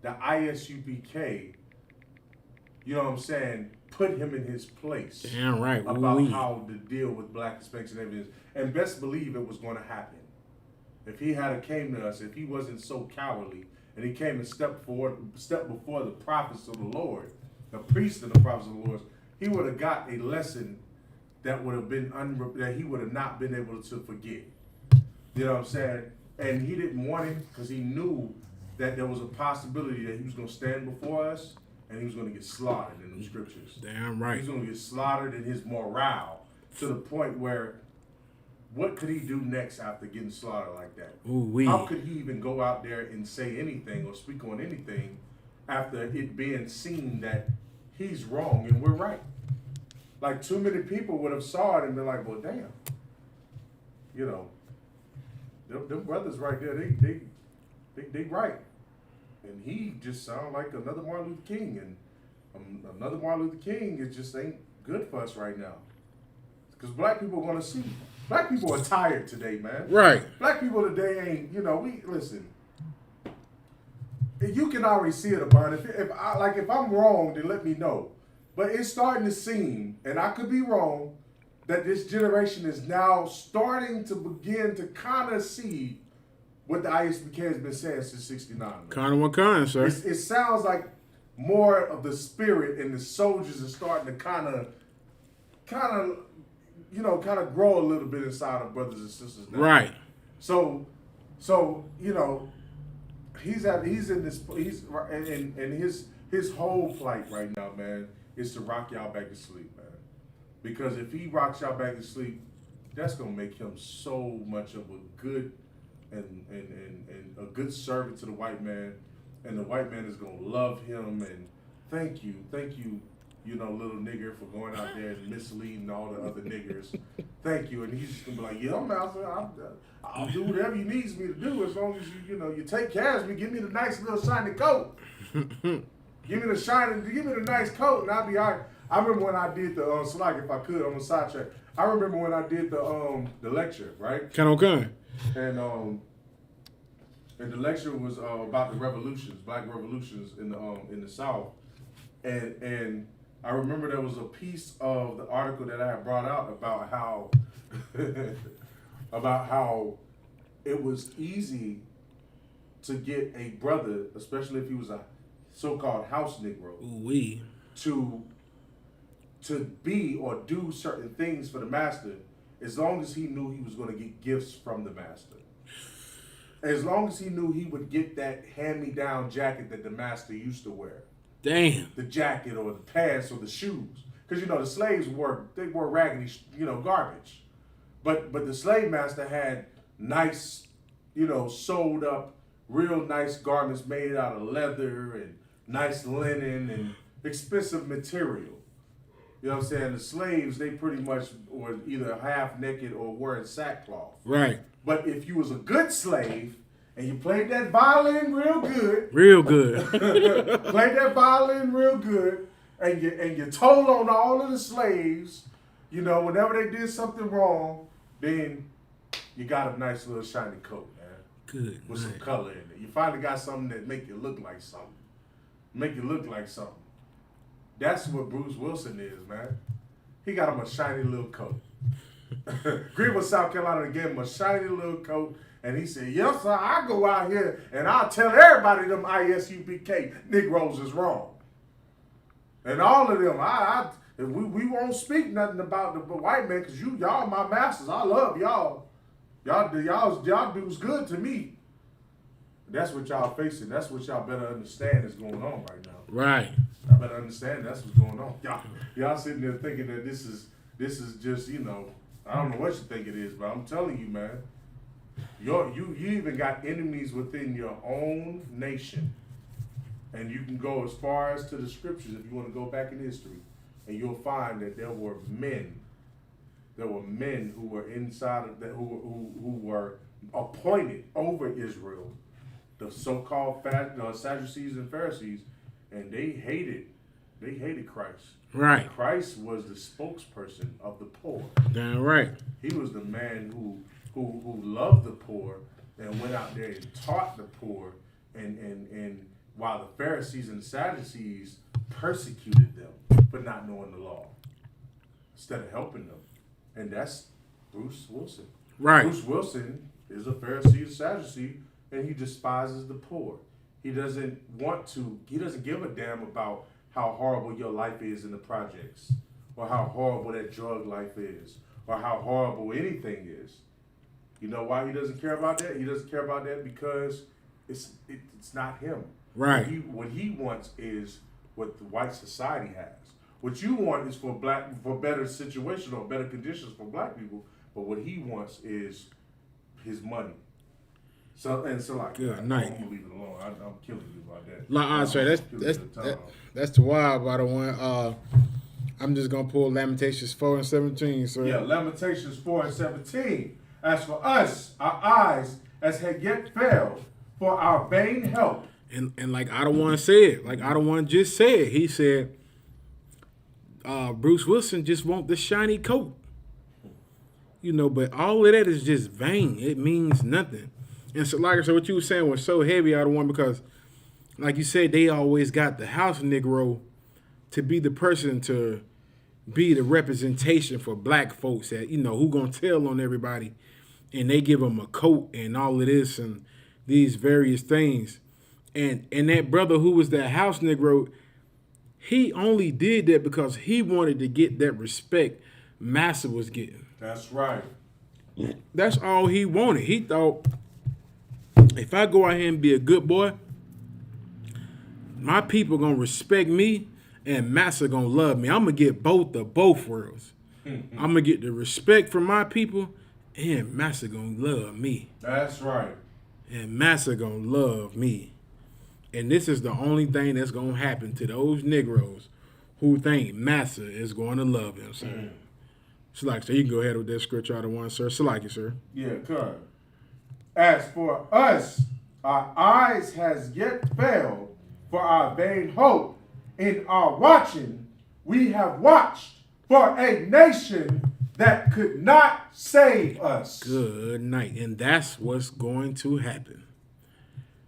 ISUPK, you know what I'm saying, put him in his place. Damn right. About how to deal with black Hispanics and everything. And best believe it was going to happen. If he had came to us, if he wasn't so cowardly, and he came and stepped before the prophets of the Lord, the priests and the prophets of the Lord, he would have got a lesson that would have been that he would have not been able to forget. You know what I'm saying? And he didn't want it because he knew that there was a possibility that he was going to stand before us and he was going to get slaughtered in the scriptures. Damn right. He was going to get slaughtered in his morale to the point where what could he do next after getting slaughtered like that? Ooh-wee. How could he even go out there and say anything or speak on anything after it being seen that he's wrong and we're right? Like, too many people would have saw it and been like, well, damn. You know, them brothers right there, they right. And he just sound like another Martin Luther King. And another Martin Luther King, it just ain't good for us right now. Because black people are going to see. Black people are tired today, man. Right. Black people today ain't, listen. You can already see it, Abon. If I'm wrong, then let me know. But it's starting to seem, and I could be wrong, that this generation is now starting to begin to kind of see what the ISUPK has been saying since '69. Kind of one kind, sir. It sounds like more of the spirit and the soldiers are starting to kind of grow a little bit inside of brothers and sisters now. Right. So he's his whole plight right now, man, is to rock y'all back to sleep, man. Because if he rocks y'all back to sleep, that's gonna make him so much of a good and a good servant to the white man, and the white man is gonna love him and thank you, little nigger, for going out there and misleading all the other niggers. Thank you. And he's just gonna be like, yeah, master, I'll do whatever he needs me to do as long as you take care of me. Give me the nice little shiny coat. Give me the nice coat, and I'll be all right. I remember when I did the Slack, if I could, on the sidetrack. I remember when I did the lecture, right? Kind of kind. And the lecture was about the revolutions, black revolutions in the South, and I remember there was a piece of the article that I had brought out about how it was easy to get a brother, especially if he was a so-called house Negro, to be or do certain things for the master, as long as he knew he was going to get gifts from the master. As long as he knew he would get that hand-me-down jacket that the master used to wear. Damn. The jacket or the pants or the shoes. Because, the slaves wore raggedy, garbage. But the slave master had nice, sewed up, real nice garments made out of leather and nice linen and expensive material. You know what I'm saying? The slaves, they pretty much were either half naked or wearing sackcloth. Right. But if you was a good slave and you played that violin real good, played that violin real good, and you told on all of the slaves, whenever they did something wrong, then you got a nice little shiny coat, man. Good. With some color in it. You finally got something that make you look like something. That's what Bruce Wilson is, man. He got him a shiny little coat. Greenville, South Carolina gave him a shiny little coat, and he said, yes, sir, I go out here and I'll tell everybody them ISUPK Negroes is wrong. And all of them, we won't speak nothing about the white man, because y'all my masters. I love y'all. Y'all dudes good to me. That's what y'all facing. That's what y'all better understand is going on right now. Right. Y'all better understand that's what's going on. Y'all sitting there thinking that this is just, I don't know what you think it is, but I'm telling you, man, You even got enemies within your own nation. And you can go as far as to the scriptures if you want to go back in history, and you'll find that there were men who were inside of that, who were appointed over Israel, the so-called Sadducees and Pharisees, and they hated Christ. Right. Christ was the spokesperson of the poor. Damn right. He was the man who loved the poor and went out there and taught the poor, and while the Pharisees and the Sadducees persecuted them for not knowing the law instead of helping them. And that's Bruce Wilson. Right. Bruce Wilson is a Pharisee and Sadducee, and he despises the poor. He doesn't give a damn about how horrible your life is in the projects, or how horrible that drug life is, or how horrible anything is. You know why he doesn't care about that? He doesn't care about that because it's not him. Right. What he wants is what the white society has. What you want is for better situation or better conditions for black people. But what he wants is his money. So like, good I'm night. gonna leave it alone. I'm killing you about that. Like I say, that's the wild about the one. I'm just gonna pull Lamentations 4 and 17. So yeah, Lamentations 4 and 17. As for us, our eyes as had yet failed for our vain help. And like I don't want to say it, like I don't want to just say it. He said, Bruce Wilson just want the shiny coat, you know. But all of that is just vain. It means nothing. And so, like I said, what you were saying was so heavy. I don't want because, like you said, they always got the house Negro to be the person to be the representation for black folks that who gonna tell on everybody, and they give them a coat and all of this and these various things. And that brother who was that house Negro, he only did that because he wanted to get that respect Massa was getting. That's right. That's all he wanted. He thought, if I go out here and be a good boy, my people gonna respect me and Massa gonna love me. I'm gonna get both worlds. I'm gonna get the respect from my people and Massa gonna love me. That's right. And Massa gonna love me. And this is the only thing that's going to happen to those Negroes who think Massa is going to love him, sir. So you can go ahead with that scripture out of one, sir. Salaki, sir. Yeah, correct. As for us, our eyes has yet failed for our vain hope. In our watching, we have watched for a nation that could not save us. Good night. And that's what's going to happen.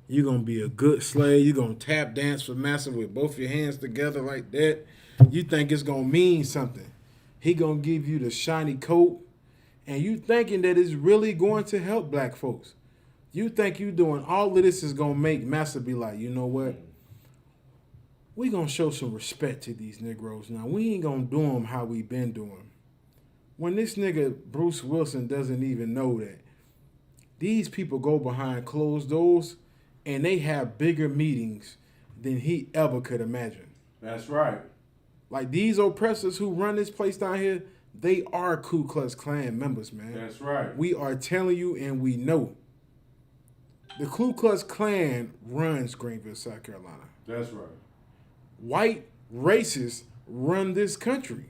You're going to be a good slave. You're going to tap dance for Massa with both your hands together like that. You think it's going to mean something. He going to give you the shiny coat, and you thinking that it's really going to help black folks. You think you doing all of this is going to make Massa be like, you know what? We going to show some respect to these Negroes now. We ain't going to do them how we been doing. When this nigga Bruce Wilson doesn't even know that these people go behind closed doors and they have bigger meetings than he ever could imagine. That's right. Like these oppressors who run this place down here, they are Ku Klux Klan members, man. That's right. We are telling you and we know. The Ku Klux Klan runs Greenville, South Carolina. That's right. White racists run this country.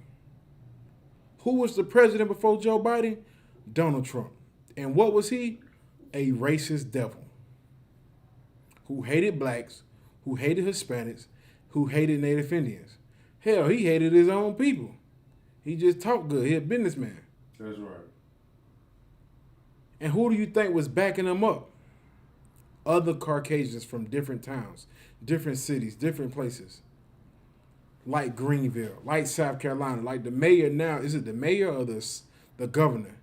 Who was the president before Joe Biden? Donald Trump. And what was he? A racist devil who hated blacks, who hated Hispanics, who hated Native Indians. Hell, he hated his own people. He just talked good. He a businessman. That's right. And who do you think was backing him up? Other Caucasians from different towns, different cities, different places. Like Greenville, like South Carolina, like the mayor now. Is it the mayor or the governor?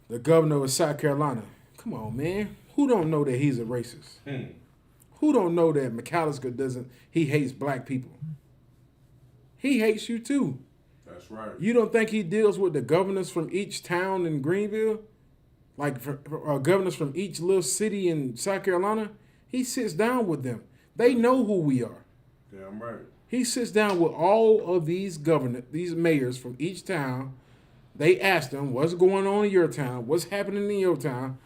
The governor of South Carolina. Come on, man. Who don't know that he's a racist? Who don't know that McAllister he hates black people? He hates you too. That's right. You don't think he deals with the governors from each town in Greenville? Like governors from each little city in South Carolina? He sits down with them. They know who we are. Damn right. He sits down with all of these these mayors from each town. They ask them, what's going on in your town? What's happening in your town?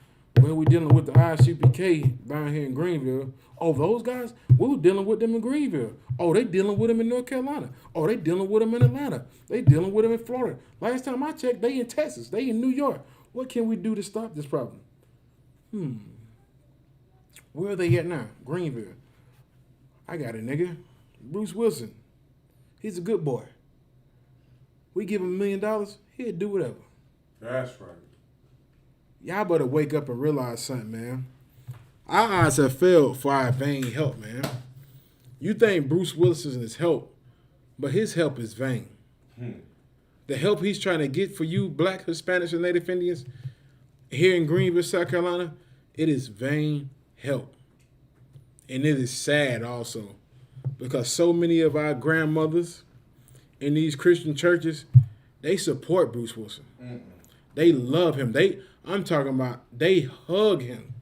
Well, we dealing with the ISUPK down here in Greenville. Oh, those guys? We were dealing with them in Greenville. Oh, they dealing with them in North Carolina. Oh, they dealing with them in Atlanta. They dealing with them in Florida. Last time I checked, they in Texas. They in New York. What can we do to stop this problem? Where are they at now? Greenville. I got it, nigga. Bruce Wilson. He's a good boy. We give him $1 million, he'll do whatever. That's right. Y'all better wake up and realize something, man. Our odds have failed for our vain help, man. You think Bruce Wilson is help, but his help is vain. The help he's trying to get for you, Black, Hispanics, and Native Indians, here in Greenville, South Carolina, it is vain help. And it is sad also, because so many of our grandmothers in these Christian churches, they support Bruce Wilson. They love him. I'm talking about they hug him.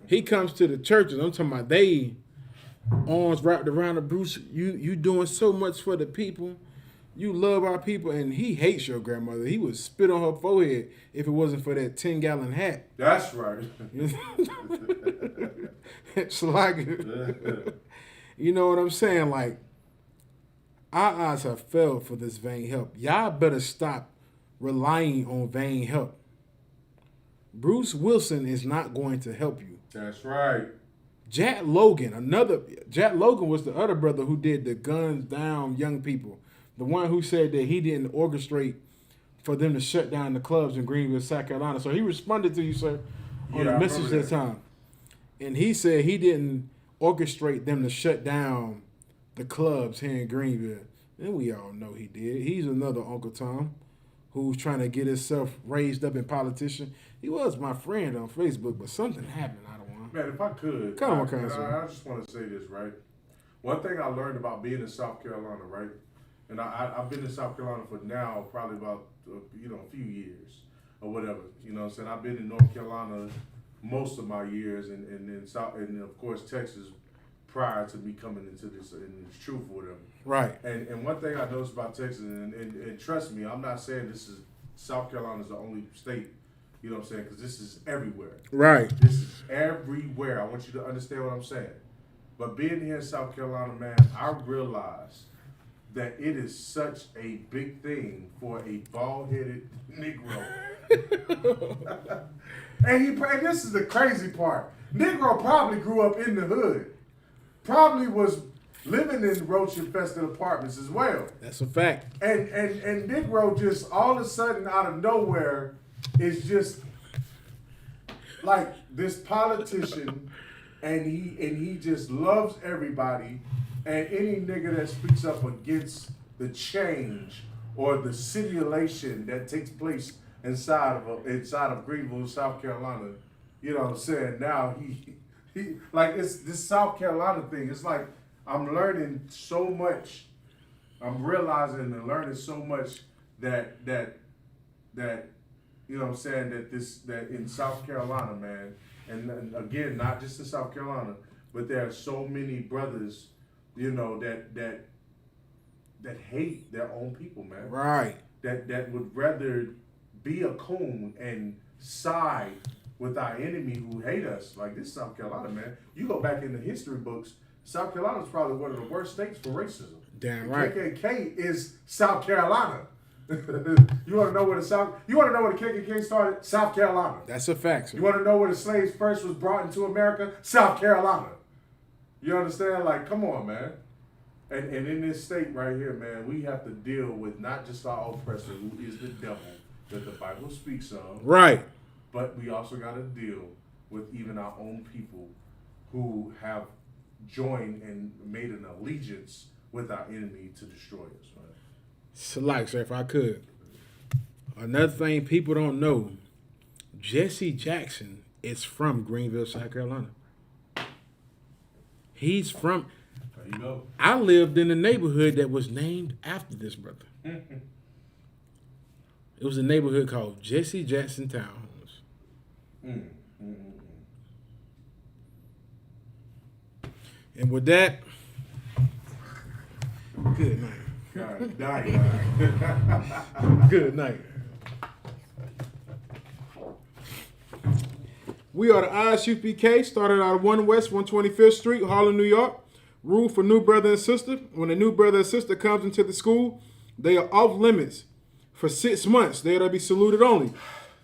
He comes to the churches. I'm talking about they arms wrapped around the Bruce. You doing so much for the people. You love our people, and he hates your grandmother. He would spit on her forehead if it wasn't for that 10-gallon hat. That's right. It's like, you know what I'm saying? Like, our odds have failed for this vain help. Y'all better stop relying on vain help. Bruce Wilson is not going to help you. That's right. Jack Logan was the other brother who did the guns down young people. The one who said that he didn't orchestrate for them to shut down the clubs in Greenville, South Carolina. So he responded to you, sir, on the message that time. And he said he didn't orchestrate them to shut down the clubs here in Greenville. And we all know he did. He's another Uncle Tom who's trying to get himself raised up in politician. He was my friend on Facebook, but something happened. I don't want. Man, if I could, Come on, Council. I just want to say this, right? One thing I learned about being in South Carolina, right? And I've been in South Carolina for now probably about, a few years or whatever. You know what I'm saying? I've been in North Carolina most of my years and in South, and of course Texas prior to me coming into this truth or whatever. Right. And one thing I noticed about Texas, and trust me, I'm not saying South Carolina is the only state, you know what I'm saying, because this is everywhere. Right. This is everywhere. I want you to understand what I'm saying. But being here in South Carolina, man, I realized that it is such a big thing for a bald-headed Negro. and this is the crazy part. Negro probably grew up in the hood. Probably was living in roach-infested apartments as well. That's a fact. And Negro just all of a sudden out of nowhere is just like this politician, and he just loves everybody. And any nigga that speaks up against the change or the simulation that takes place inside of Greenville, South Carolina, you know what I'm saying? Now he like it's this South Carolina thing. It's like I'm learning so much. I'm realizing and learning so much that you know what I'm saying, that in South Carolina, man, and again, not just in South Carolina, but there are so many brothers, you know, that hate their own people, man. Right. That would rather be a coon and side with our enemy who hate us. Like this South Carolina, man. You go back in the history books, South Carolina is probably one of the worst states for racism. Damn right. KKK is South Carolina. You want to know where the KKK started? South Carolina. That's a fact, sir. You want to know where the slaves first was brought into America? South Carolina. You understand? Like, come on, man. And in this state right here, man, we have to deal with not just our oppressor, who is the devil that the Bible speaks of. Right. But we also got to deal with even our own people who have joined and made an allegiance with our enemy to destroy us, man. Select, sir, if I could. Another thing people don't know, Jesse Jackson is from Greenville, South Carolina. He's from... There you go. I lived in a neighborhood that was named after this brother. It was a neighborhood called Jesse Jackson Townhomes. And with that, good night. Good night. We are the ISUPK, started out of 1 West 125th Street, Harlem, New York. Rule for new brother and sister. When a new brother and sister comes into the school, they are off limits. For 6 months, they are to be saluted only.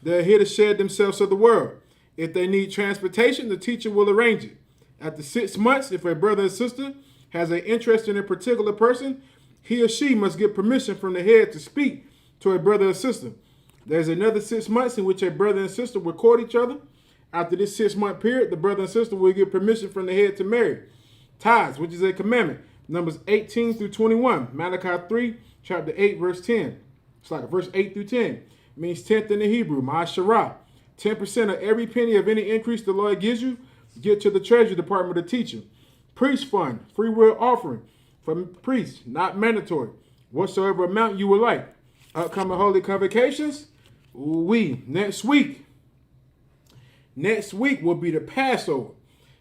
They are here to shed themselves to the world. If they need transportation, the teacher will arrange it. After 6 months, if a brother and sister has an interest in a particular person, he or she must get permission from the head to speak to a brother or sister. There's another 6 months in which a brother and sister will court each other. After this 6-month period, the brother and sister will get permission from the head to marry. Tithes, which is a commandment. Numbers 18 through 21. Malachi 3, chapter 8, verse 10. It's like verse 8 through 10. It means 10th in the Hebrew, Ma'asharah. 10% of every penny of any increase the Lord gives you, get to the treasury department of the teacher. Priest fund, free will offering from priests, not mandatory. Whatsoever amount you would like. Upcoming holy convocations. Next week will be the Passover.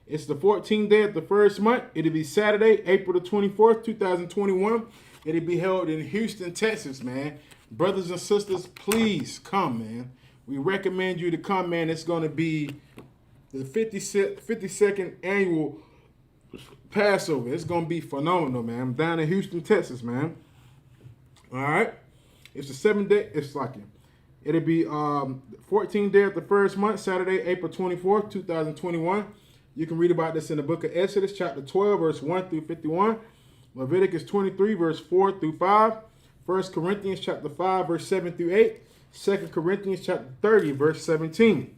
It's the 14th day of the first month. It'll be Saturday, April the 24th, 2021. It'll be held in Houston, Texas, man. Brothers and sisters, please come, man. We recommend you to come, man. It's going to be the 52nd annual Passover. It's going to be phenomenal, man. I'm down in Houston, Texas, man. All right. It's the 7th day. It's like it. It'll be 14th day of the first month, Saturday, April 24th, 2021. You can read about this in the book of Exodus, chapter 12, verse 1 through 51. Leviticus 23, verse 4 through 5. 1 Corinthians chapter 5, verse 7 through 8. 2 Corinthians chapter 30, verse 17.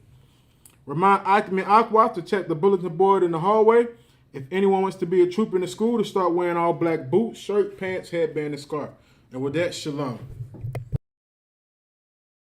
Remind Akim and Aqua to check the bulletin board in the hallway. If anyone wants to be a troop in the school, to start wearing all black boots, shirt, pants, headband, and scarf. And with that, shalom.